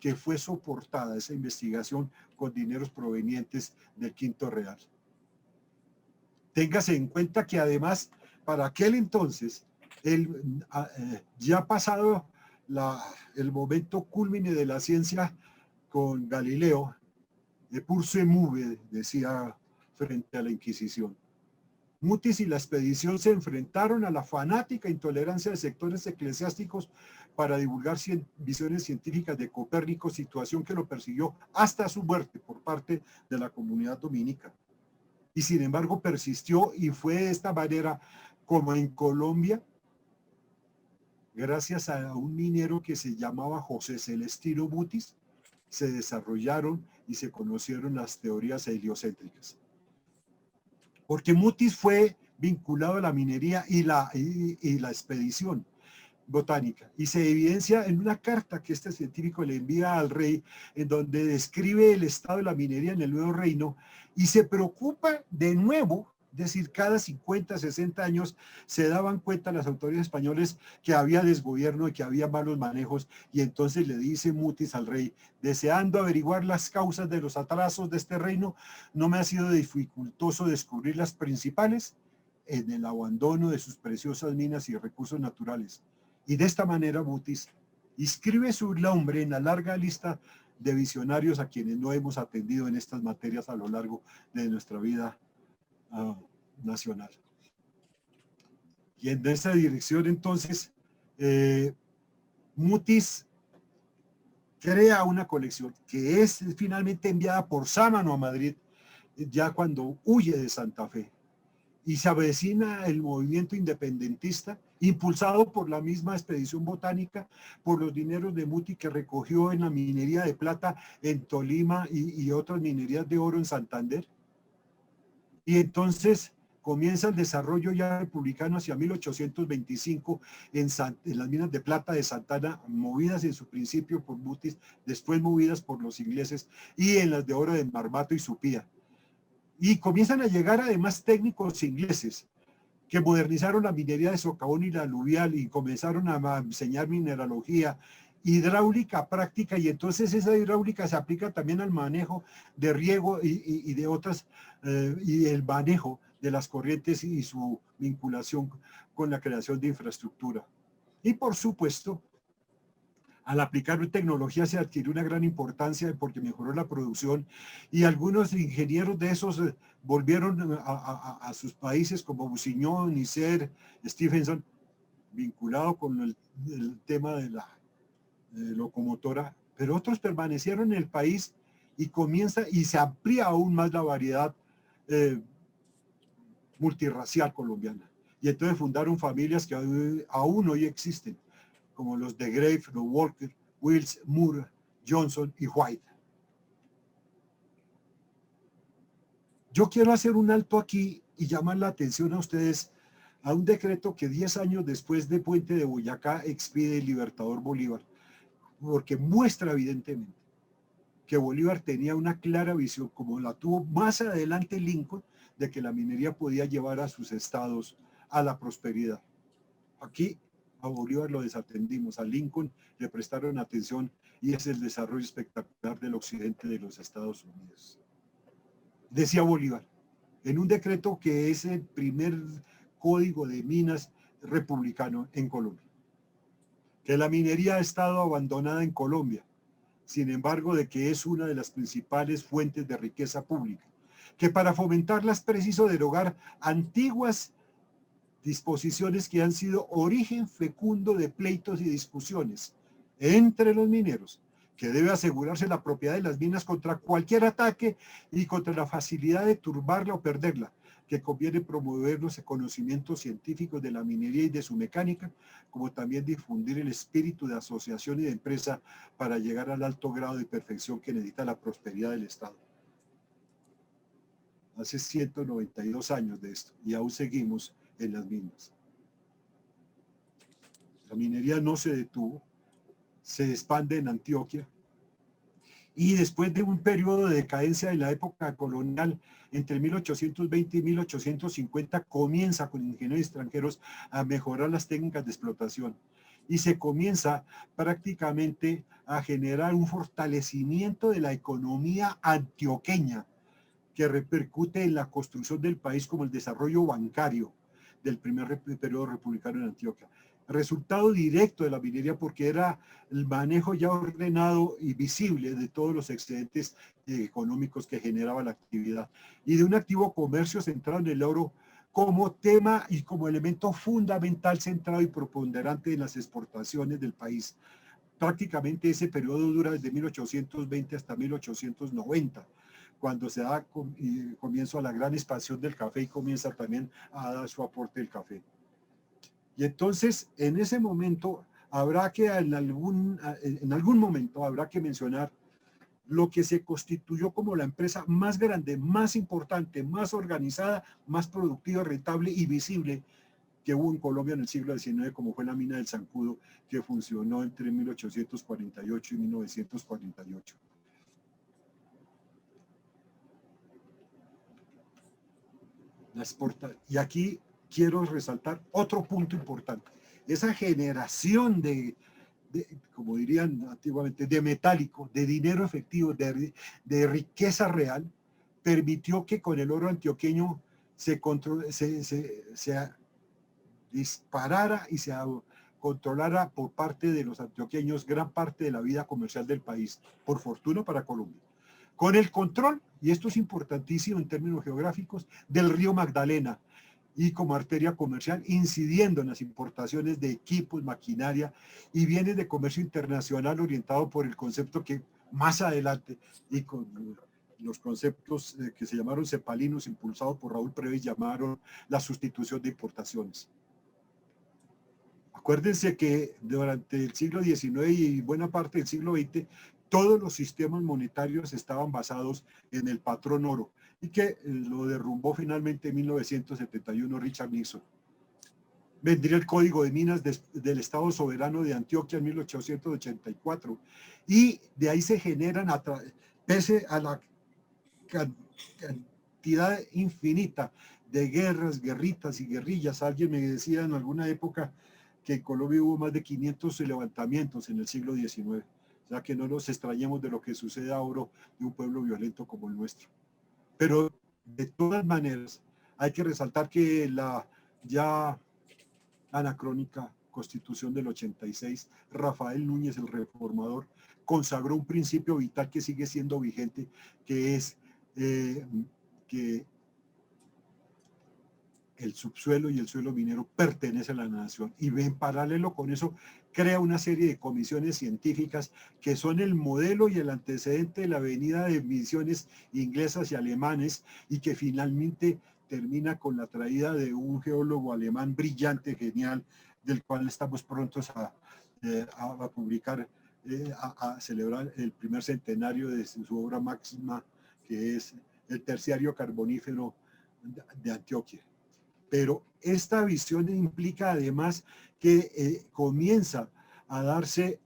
que fue soportada esa investigación con dineros provenientes del Quinto Real. Téngase en cuenta que además, para aquel entonces, ya pasado el momento cúlmine de la ciencia con Galileo, de pur se mueve, decía frente a la Inquisición. Mutis y la expedición se enfrentaron a la fanática intolerancia de sectores eclesiásticos para divulgar visiones científicas de Copérnico, situación que lo persiguió hasta su muerte por parte de la comunidad dominica. Y sin embargo persistió, y fue de esta manera como en Colombia, gracias a un minero que se llamaba José Celestino Mutis, se desarrollaron y se conocieron las teorías heliocéntricas. Porque Mutis fue vinculado a la minería y la expedición botánica, y se evidencia en una carta que este científico le envía al rey, en donde describe el estado de la minería en el Nuevo Reino, y se preocupa de nuevo, es decir, cada 50, 60 años se daban cuenta las autoridades españolas que había desgobierno y que había malos manejos, y entonces le dice Mutis al rey: deseando averiguar las causas de los atrasos de este reino, no me ha sido dificultoso descubrir las principales en el abandono de sus preciosas minas y recursos naturales. Y de esta manera Mutis inscribe su nombre en la larga lista de visionarios a quienes no hemos atendido en estas materias a lo largo de nuestra vida nacional. Y en esa dirección entonces Mutis crea una colección que es finalmente enviada por Sámano a Madrid, ya cuando huye de Santa Fe, y se avecina el movimiento independentista, impulsado por la misma expedición botánica, por los dineros de Mutis que recogió en la minería de plata en Tolima y otras minerías de oro en Santander. Y entonces comienza el desarrollo ya republicano hacia 1825 en las minas de plata de Santana, movidas en su principio por Mutis, después movidas por los ingleses, y en las de oro de Marmato y Supía. Y comienzan a llegar además técnicos ingleses que modernizaron la minería de socavón y la aluvial, y comenzaron a enseñar mineralogía, hidráulica práctica, y entonces esa hidráulica se aplica también al manejo de riego y de otras, y el manejo de las corrientes y su vinculación con la creación de infraestructura. Y por supuesto, al aplicar tecnología se adquirió una gran importancia porque mejoró la producción, y algunos ingenieros de esos volvieron a sus países, como Busiñón, Isser, Stephenson, vinculado con el tema de la locomotora, pero otros permanecieron en el país, y comienza y se amplía aún más la variedad multirracial colombiana. Y entonces fundaron familias que aún hoy existen, como los de Grave, los Walker, Wills, Moore, Johnson y White. Yo quiero hacer un alto aquí y llamar la atención a ustedes a un decreto que 10 años después de Puente de Boyacá expide el libertador Bolívar, porque muestra evidentemente que Bolívar tenía una clara visión, como la tuvo más adelante Lincoln, de que la minería podía llevar a sus estados a la prosperidad. Aquí a Bolívar lo desatendimos, a Lincoln le prestaron atención, y es el desarrollo espectacular del occidente de los Estados Unidos. Decía Bolívar, en un decreto que es el primer código de minas republicano en Colombia, que la minería ha estado abandonada en Colombia, sin embargo de que es una de las principales fuentes de riqueza pública, que para fomentarla es preciso derogar antiguas disposiciones que han sido origen fecundo de pleitos y discusiones entre los mineros, que debe asegurarse la propiedad de las minas contra cualquier ataque y contra la facilidad de turbarla o perderla, que conviene promover los conocimientos científicos de la minería y de su mecánica, como también difundir el espíritu de asociación y de empresa para llegar al alto grado de perfección que necesita la prosperidad del Estado. Hace 192 años de esto, y aún seguimos en las mismas. La minería no se detuvo, se expande en Antioquia, y después de un periodo de decadencia de la época colonial, entre 1820 y 1850, comienza con ingenieros extranjeros a mejorar las técnicas de explotación y se comienza prácticamente a generar un fortalecimiento de la economía antioqueña que repercute en la construcción del país, como el desarrollo bancario del primer periodo republicano en Antioquia. Resultado directo de la minería, porque era el manejo ya ordenado y visible de todos los excedentes económicos que generaba la actividad, y de un activo comercio centrado en el oro como tema y como elemento fundamental, centrado y preponderante en las exportaciones del país. Prácticamente ese periodo dura desde 1820 hasta 1890, cuando se da comienzo a la gran expansión del café y comienza también a dar su aporte el café. Y entonces, en ese momento, habrá que en algún momento habrá que mencionar lo que se constituyó como la empresa más grande, más importante, más organizada, más productiva, rentable y visible que hubo en Colombia en el siglo XIX, como fue la mina del Zancudo, que funcionó entre 1848 y 1948. Y aquí quiero resaltar otro punto importante. Esa generación como dirían antiguamente, de metálico, de dinero efectivo, de riqueza real, permitió que con el oro antioqueño se disparara y se controlara por parte de los antioqueños gran parte de la vida comercial del país, por fortuna para Colombia. Con el control, y esto es importantísimo en términos geográficos, del río Magdalena, y como arteria comercial, incidiendo en las importaciones de equipos, maquinaria y bienes de comercio internacional, orientado por el concepto que más adelante, y con los conceptos que se llamaron cepalinos, impulsados por Raúl Previs, llamaron la sustitución de importaciones. Acuérdense que durante el siglo XIX y buena parte del siglo XX, todos los sistemas monetarios estaban basados en el patrón oro, y que lo derrumbó finalmente en 1971 Richard Nixon. Vendría el Código de Minas del Estado Soberano de Antioquia en 1884, y de ahí se generan, pese a la cantidad infinita de guerras, guerritas y guerrillas. Alguien me decía en alguna época que en Colombia hubo más de 500 levantamientos en el siglo XIX. O sea, que no nos extrañemos de lo que sucede ahora de un pueblo violento como el nuestro. Pero de todas maneras, hay que resaltar que la ya anacrónica Constitución del 86, Rafael Núñez, el reformador, consagró un principio vital que sigue siendo vigente, que es que el subsuelo y el suelo minero pertenecen a la nación, y en paralelo con eso crea una serie de comisiones científicas que son el modelo y el antecedente de la venida de misiones inglesas y alemanes, y que finalmente termina con la traída de un geólogo alemán brillante, genial, del cual estamos prontos a publicar, a celebrar el primer centenario de su obra máxima, que es el Terciario Carbonífero de Antioquia. Pero esta visión implica además que comienza a darse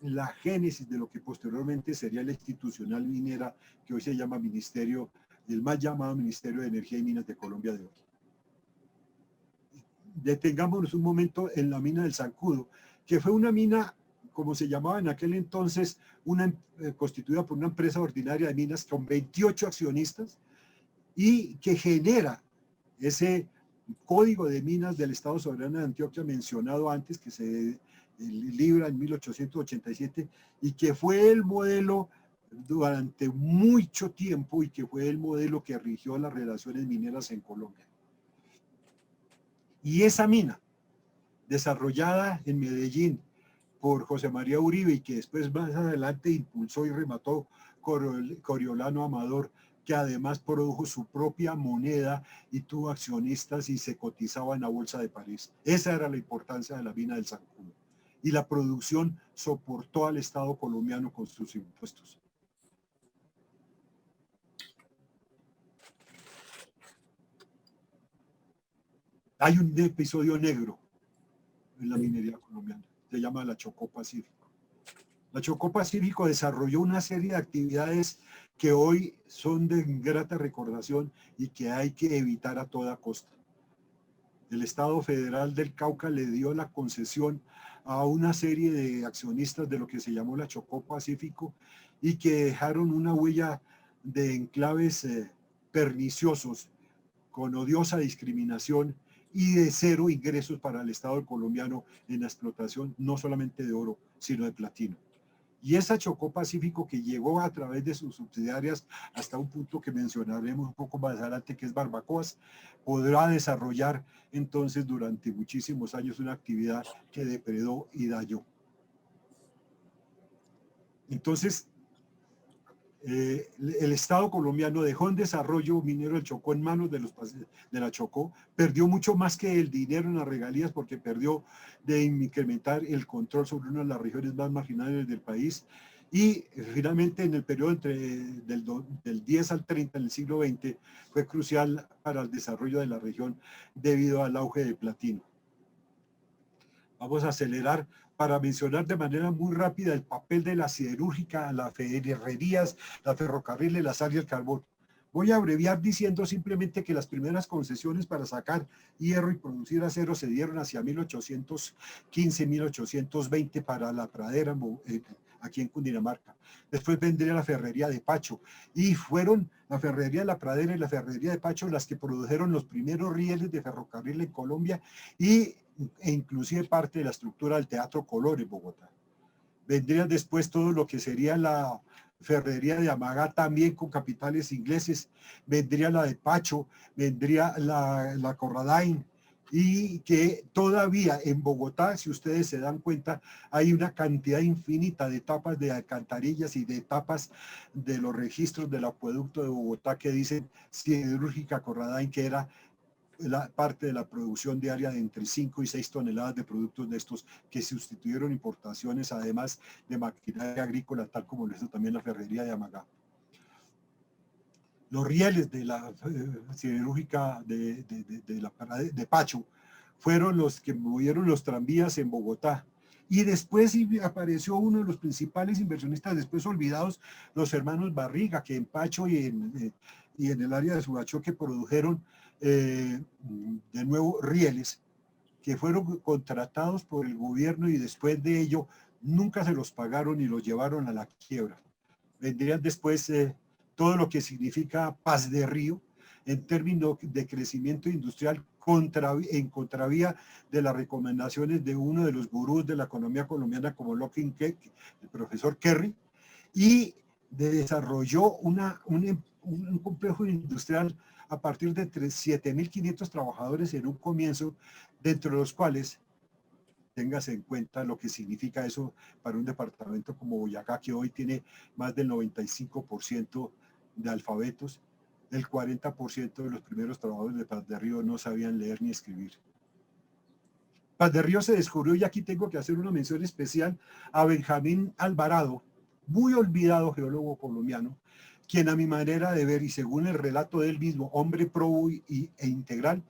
la génesis de lo que posteriormente sería la institucional minera, que hoy se llama Ministerio, el mal llamado Ministerio de Energía y Minas de Colombia de hoy. Detengámonos un momento en la mina del Zancudo, que fue una mina, como se llamaba en aquel entonces, constituida por una empresa ordinaria de minas con 28 accionistas, y que genera ese Código de Minas del Estado Soberano de Antioquia mencionado antes, que se libra en 1887, y que fue el modelo durante mucho tiempo, y que fue el modelo que rigió las relaciones mineras en Colombia. Y esa mina, desarrollada en Medellín por José María Uribe, y que después más adelante impulsó y remató Coriolano Amador, que además produjo su propia moneda y tuvo accionistas y se cotizaba en la Bolsa de París. Esa era la importancia de la mina del Zancudo. Y la producción soportó al Estado colombiano con sus impuestos. Hay un episodio negro en la minería colombiana. Se llama la Chocó Pacífico. La Chocó Pacífico desarrolló una serie de actividades que hoy son de grata recordación y que hay que evitar a toda costa. El Estado Federal del Cauca le dio la concesión a una serie de accionistas de lo que se llamó la Chocó Pacífico y que dejaron una huella de enclaves perniciosos con odiosa discriminación y de cero ingresos para el Estado colombiano en la explotación no solamente de oro, sino de platino. Y esa Chocó Pacífico, que llegó a través de sus subsidiarias hasta un punto que mencionaremos un poco más adelante, que es Barbacoas, podrá desarrollar entonces durante muchísimos años una actividad que depredó y dañó. Entonces, el Estado colombiano dejó en desarrollo minero del Chocó en manos de la Chocó, perdió mucho más que el dinero en las regalías porque perdió de incrementar el control sobre una de las regiones más marginales del país y finalmente en el periodo del 10 al 30 en el siglo XX fue crucial para el desarrollo de la región debido al auge del platino. Vamos a acelerar para mencionar de manera muy rápida el papel de la siderúrgica, las ferrerías, la ferrocarriles, la sal y el carbón. Voy a abreviar diciendo simplemente que las primeras concesiones para sacar hierro y producir acero se dieron hacia 1815, 1820 para la pradera aquí en Cundinamarca. Después vendría la ferrería de Pacho y fueron la ferrería de la pradera y la ferrería de Pacho las que produjeron los primeros rieles de ferrocarril en Colombia e inclusive parte de la estructura del Teatro Color en Bogotá. Vendría después todo lo que sería la ferrería de Amagá, también con capitales ingleses, vendría la de Pacho, vendría la Corradain, y que todavía en Bogotá, si ustedes se dan cuenta, hay una cantidad infinita de tapas de alcantarillas y de tapas de los registros del acueducto de Bogotá que dicen siderúrgica Corradain, que era la parte de la producción diaria de entre 5 y 6 toneladas de productos de estos que sustituyeron importaciones, además de maquinaria agrícola, tal como lo hizo también la ferrería de Amagá. Los rieles de la siderúrgica de Pacho fueron los que movieron los tranvías en Bogotá. Y después apareció uno de los principales inversionistas, después olvidados, los hermanos Barriga, que en Pacho y en el área de Subachoque produjeron de nuevo rieles que fueron contratados por el gobierno y después de ello nunca se los pagaron y los llevaron a la quiebra. Vendrían después todo lo que significa Paz de Río en términos de crecimiento industrial en contravía de las recomendaciones de uno de los gurús de la economía colombiana como Locking Cake, el profesor Kerry, y desarrolló un complejo industrial a partir de 7.500 trabajadores en un comienzo, dentro de los cuales, téngase en cuenta lo que significa eso para un departamento como Boyacá, que hoy tiene más del 95% de alfabetos, el 40% de los primeros trabajadores de Paz de Río no sabían leer ni escribir. Paz de Río se descubrió, y aquí tengo que hacer una mención especial a Benjamín Alvarado, muy olvidado geólogo colombiano, quien a mi manera de ver y según el relato de él mismo, hombre probo e integral,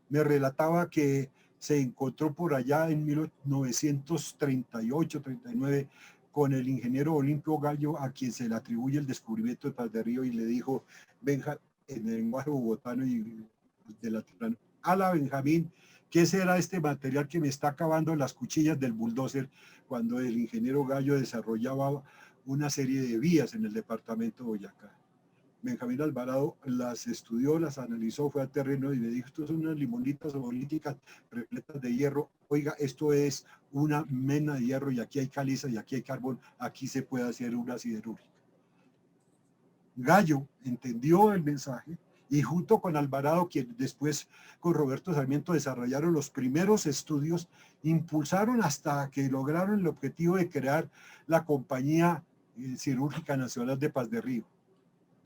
me relataba que se encontró por allá en 1938-39 con el ingeniero Olimpio Gallo, a quien se le atribuye el descubrimiento de Paz de Río, y le dijo, Benja, en el lenguaje bogotano y de latino, ala Benjamín, ¿qué será este material que me está acabando las cuchillas del bulldozer? Cuando el ingeniero Gallo desarrollaba una serie de vías en el departamento de Boyacá. Benjamín Alvarado las estudió, las analizó, fue al terreno y le dijo, esto son unas limonitas bolíticas repletas de hierro. Oiga, esto es una mena de hierro y aquí hay caliza y aquí hay carbón, aquí se puede hacer una siderúrgica. Gallo entendió el mensaje y junto con Alvarado, quien después con Roberto Sarmiento desarrollaron los primeros estudios, impulsaron hasta que lograron el objetivo de crear la Compañía Siderúrgica Nacional de Paz de Río.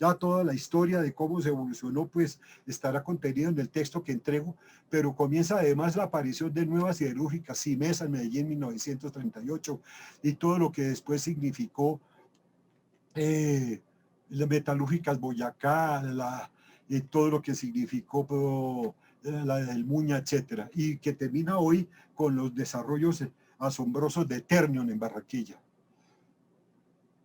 Ya toda la historia de cómo se evolucionó pues estará contenido en el texto que entrego, pero comienza además la aparición de nuevas siderúrgicas, Simesa en Medellín en 1938 y todo lo que después significó las metalúrgicas Boyacá, todo lo que significó la del Muña, etcétera, y que termina hoy con los desarrollos asombrosos de Ternium en Barranquilla.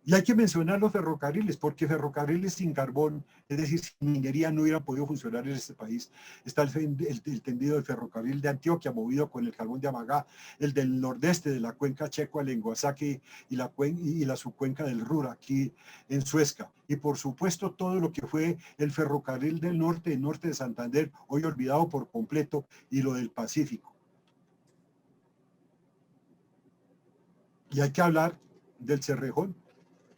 Y hay que mencionar los ferrocarriles, porque ferrocarriles sin carbón, es decir, sin minería, no hubieran podido funcionar en este país. Está el tendido del ferrocarril de Antioquia, movido con el carbón de Amagá, el del nordeste de la cuenca checo al Lenguasaque y la subcuenca del Ruhr, aquí en Suezca. Y por supuesto todo lo que fue el ferrocarril del norte, el norte de Santander, hoy olvidado por completo, y lo del Pacífico. Y hay que hablar del Cerrejón.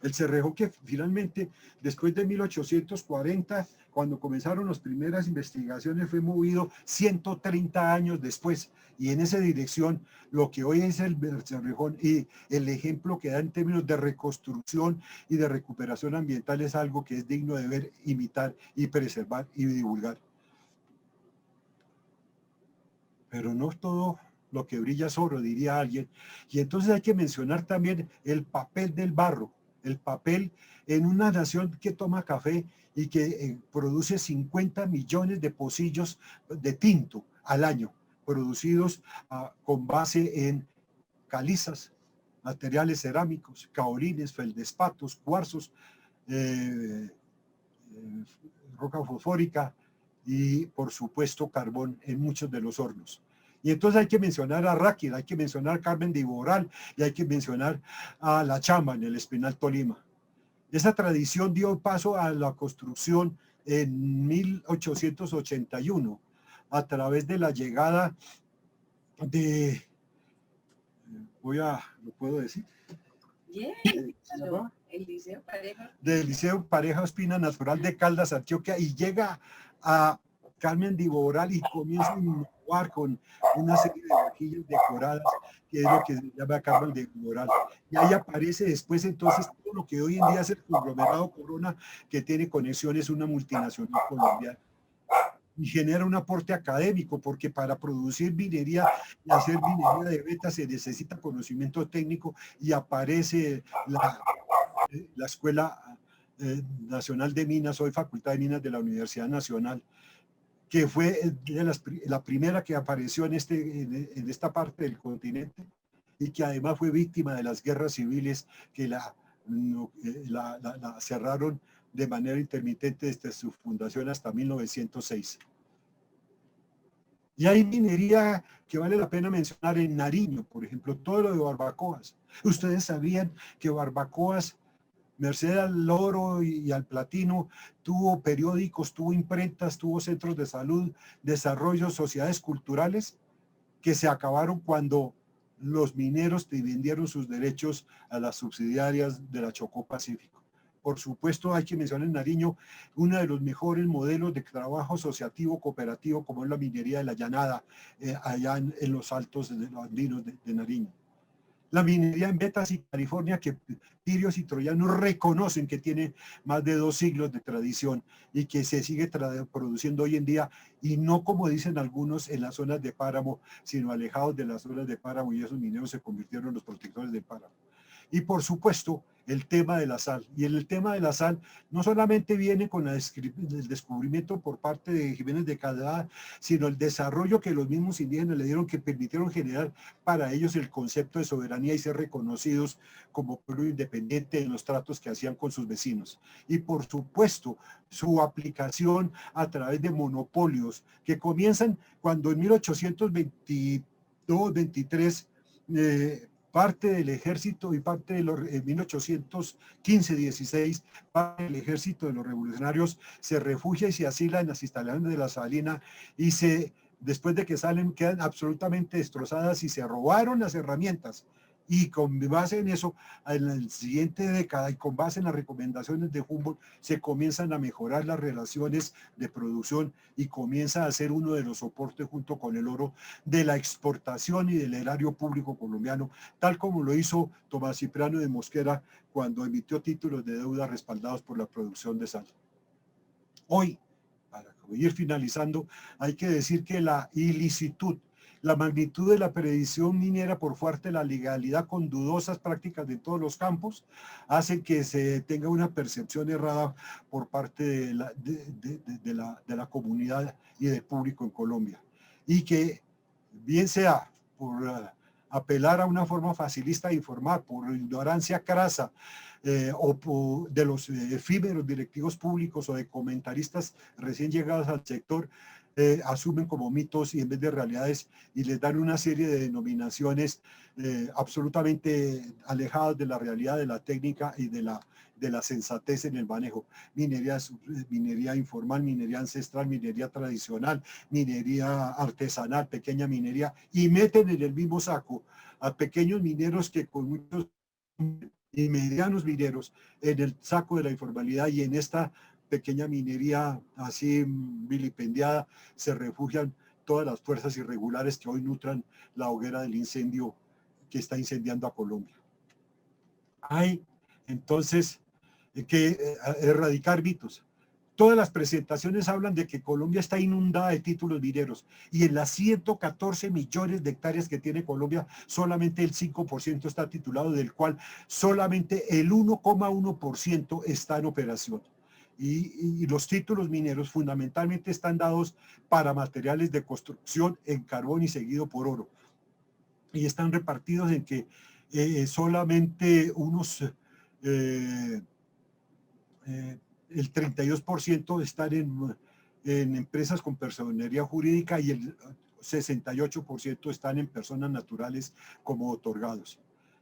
El Cerrejón que finalmente, después de 1840, cuando comenzaron las primeras investigaciones, fue movido 130 años después. Y en esa dirección, lo que hoy es el Cerrejón y el ejemplo que da en términos de reconstrucción y de recuperación ambiental es algo que es digno de ver, imitar y preservar y divulgar. Pero no todo lo que brilla es oro, diría alguien. Y entonces hay que mencionar también el papel del barro. El papel en una nación que toma café y que produce 50 millones de pocillos de tinto al año, producidos con base en calizas, materiales cerámicos, caolines, feldespatos, cuarzos, roca fosfórica y por supuesto carbón en muchos de los hornos. Y entonces hay que mencionar a Ráquira, hay que mencionar a Carmen de Iboral y hay que mencionar a La Chamba en el Espinal Tolima. Esa tradición dio paso a la construcción en 1881 a través de la llegada de, ¿lo puedo decir? Yeah, el Liceo Pareja. Del Liceo Pareja Espina Natural de Caldas, Antioquia, y llega a Carmen de Iboral y comienza a innovar con una serie de vajillas decoradas, que es lo que se llama Carmen de Iboral. Y ahí aparece después entonces todo lo que hoy en día es el conglomerado Corona, que tiene conexiones una multinacional colombiana. Y genera un aporte académico, porque para producir minería y hacer minería de beta se necesita conocimiento técnico, y aparece la Escuela Nacional de Minas, hoy Facultad de Minas de la Universidad Nacional, que fue la primera que apareció en esta parte del continente, y que además fue víctima de las guerras civiles que la cerraron de manera intermitente desde su fundación hasta 1906. Y hay minería que vale la pena mencionar en Nariño, por ejemplo, todo lo de Barbacoas. Ustedes sabían que Barbacoas, merced al oro y al platino, tuvo periódicos, tuvo imprentas, tuvo centros de salud, desarrollo, sociedades culturales, que se acabaron cuando los mineros vendieron sus derechos a las subsidiarias de la Chocó Pacífico. Por supuesto, hay que mencionar en Nariño uno de los mejores modelos de trabajo asociativo cooperativo, como es la minería de la Llanada, allá en los altos de los andinos de Nariño. La minería en Betas y California, que tirios y troyanos reconocen que tiene más de 2 siglos de tradición y que se sigue produciendo hoy en día, y no como dicen algunos en las zonas de páramo, sino alejados de las zonas de páramo, y esos mineros se convirtieron en los protectores del páramo. Y por supuesto, el tema de la sal. Y en el tema de la sal no solamente viene con el descubrimiento por parte de Jiménez de Calada, sino el desarrollo que los mismos indígenas le dieron, que permitieron generar para ellos el concepto de soberanía y ser reconocidos como pueblo independiente en los tratos que hacían con sus vecinos. Y por supuesto, su aplicación a través de monopolios que comienzan cuando en 1822-23 parte del ejército y parte de los 1815-16, parte del ejército de los revolucionarios se refugia y se asila en las instalaciones de la Salina, y después de que salen quedan absolutamente destrozadas y se robaron las herramientas. Y con base en eso, en la siguiente década y con base en las recomendaciones de Humboldt, se comienzan a mejorar las relaciones de producción y comienza a ser uno de los soportes, junto con el oro, de la exportación y del erario público colombiano, tal como lo hizo Tomás Cipriano de Mosquera cuando emitió títulos de deuda respaldados por la producción de sal. Hoy, para ir finalizando, hay que decir que la ilicitud La magnitud de la predicción minera por fuerte de la legalidad con dudosas prácticas de todos los campos hace que se tenga una percepción errada por parte de la comunidad y del público en Colombia. Y que bien sea por apelar a una forma facilista de informar, por ignorancia crasa, o de los efímeros directivos públicos o de comentaristas recién llegados al sector, asumen como mitos y en vez de realidades, y les dan una serie de denominaciones absolutamente alejadas de la realidad, de la técnica y de la sensatez en el manejo. Minería informal, minería ancestral, minería tradicional, minería artesanal, pequeña minería, y meten en el mismo saco a pequeños mineros que con muchos y medianos mineros en el saco de la informalidad, y en esta pequeña minería así vilipendiada se refugian todas las fuerzas irregulares que hoy nutran la hoguera del incendio que está incendiando a Colombia. Hay entonces que erradicar mitos. Todas las presentaciones hablan de que Colombia está inundada de títulos mineros, y en las 114 millones de hectáreas que tiene Colombia, solamente el 5% está titulado, del cual solamente el 1,1% está en operación. Y los títulos mineros fundamentalmente están dados para materiales de construcción en carbón y seguido por oro. Y están repartidos en que solamente unos... el 32% están en empresas con personería jurídica y el 68% están en personas naturales como otorgados.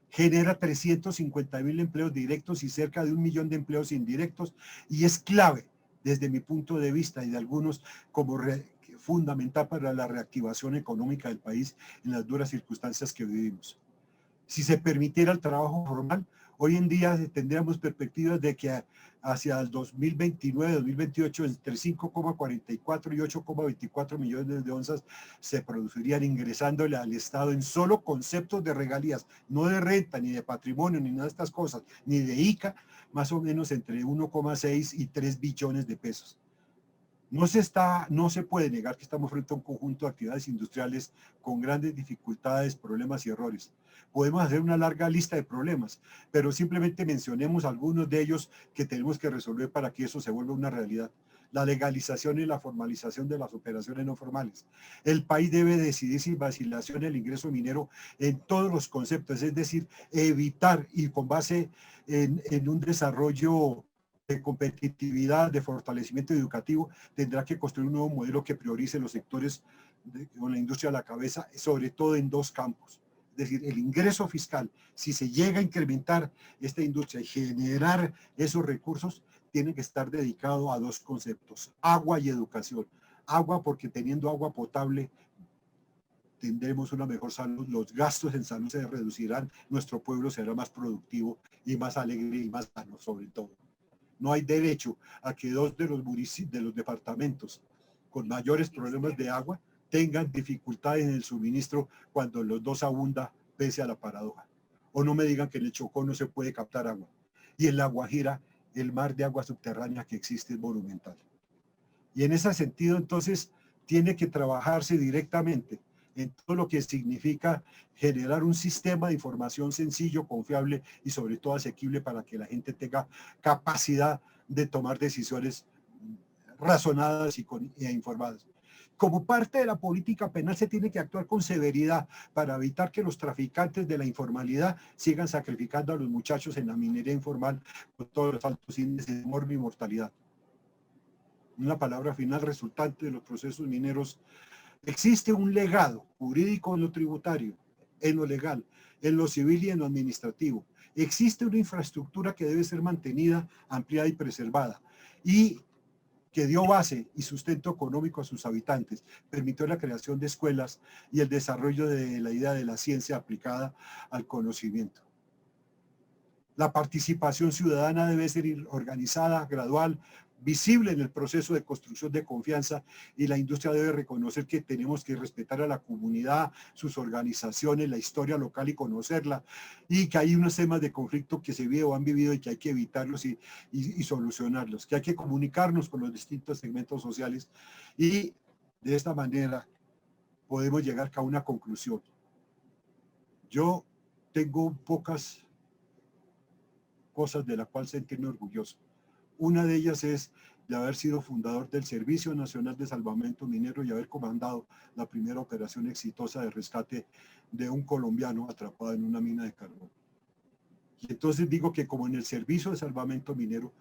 Genera 350.000 empleos directos y cerca de 1 millón de empleos indirectos, y es clave desde mi punto de vista y de algunos como fundamental para la reactivación económica del país en las duras circunstancias que vivimos. Si se permitiera el trabajo formal, hoy en día tendríamos perspectivas de que hacia el 2029-2028 entre 5,44 y 8,24 millones de onzas se producirían ingresándole al Estado en solo conceptos de regalías, no de renta, ni de patrimonio, ni nada de estas cosas, ni de ICA, más o menos entre 1,6 y 3 billones de pesos. No se puede negar que estamos frente a un conjunto de actividades industriales con grandes dificultades, problemas y errores. Podemos hacer una larga lista de problemas, pero simplemente mencionemos algunos de ellos que tenemos que resolver para que eso se vuelva una realidad. La legalización y la formalización de las operaciones no formales. El país debe decidir sin vacilación el ingreso minero en todos los conceptos, es decir, evitar, y con base en un desarrollo de competitividad, de fortalecimiento educativo, tendrá que construir un nuevo modelo que priorice los sectores con la industria a la cabeza, sobre todo en dos campos. Es decir, el ingreso fiscal, si se llega a incrementar esta industria y generar esos recursos, tiene que estar dedicado a dos conceptos: agua y educación. Agua, porque teniendo agua potable tendremos una mejor salud, los gastos en salud se reducirán, nuestro pueblo será más productivo y más alegre y más sano sobre todo. No hay derecho a que dos de los departamentos con mayores problemas de agua tengan dificultades en el suministro cuando los dos abunda, pese a la paradoja. O no me digan que en el Chocó no se puede captar agua. Y en La Guajira, el mar de agua subterránea que existe es monumental. Y en ese sentido, entonces, tiene que trabajarse directamente en todo lo que significa generar un sistema de información sencillo, confiable y sobre todo asequible para que la gente tenga capacidad de tomar decisiones razonadas e informadas. Como parte de la política penal se tiene que actuar con severidad para evitar que los traficantes de la informalidad sigan sacrificando a los muchachos en la minería informal con todos los altos índices de muerte y mortalidad. Una palabra final resultante de los procesos mineros: existe un legado jurídico en lo tributario, en lo legal, en lo civil y en lo administrativo. Existe una infraestructura que debe ser mantenida, ampliada y preservada, y que dio base y sustento económico a sus habitantes, permitió la creación de escuelas y el desarrollo de la idea de la ciencia aplicada al conocimiento. La participación ciudadana debe ser organizada, gradual, visible en el proceso de construcción de confianza, y la industria debe reconocer que tenemos que respetar a la comunidad, sus organizaciones, la historia local y conocerla, y que hay unos temas de conflicto que se vive o han vivido y que hay que evitarlos y solucionarlos, que hay que comunicarnos con los distintos segmentos sociales, y de esta manera podemos llegar a una conclusión. Yo tengo pocas cosas de las cuales sentirme orgulloso. Una de ellas es de haber sido fundador del Servicio Nacional de Salvamento Minero y haber comandado la primera operación exitosa de rescate de un colombiano atrapado en una mina de carbón. Y entonces digo que como en el Servicio de Salvamento Minero,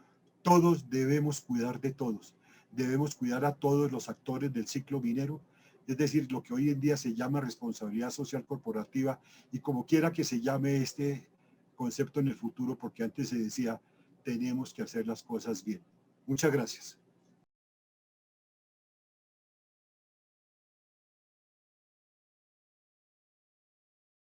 todos debemos cuidar de todos. Debemos cuidar a todos los actores del ciclo minero, es decir, lo que hoy en día se llama responsabilidad social corporativa, y como quiera que se llame este concepto en el futuro, porque antes se decía, tenemos que hacer las cosas bien. Muchas gracias.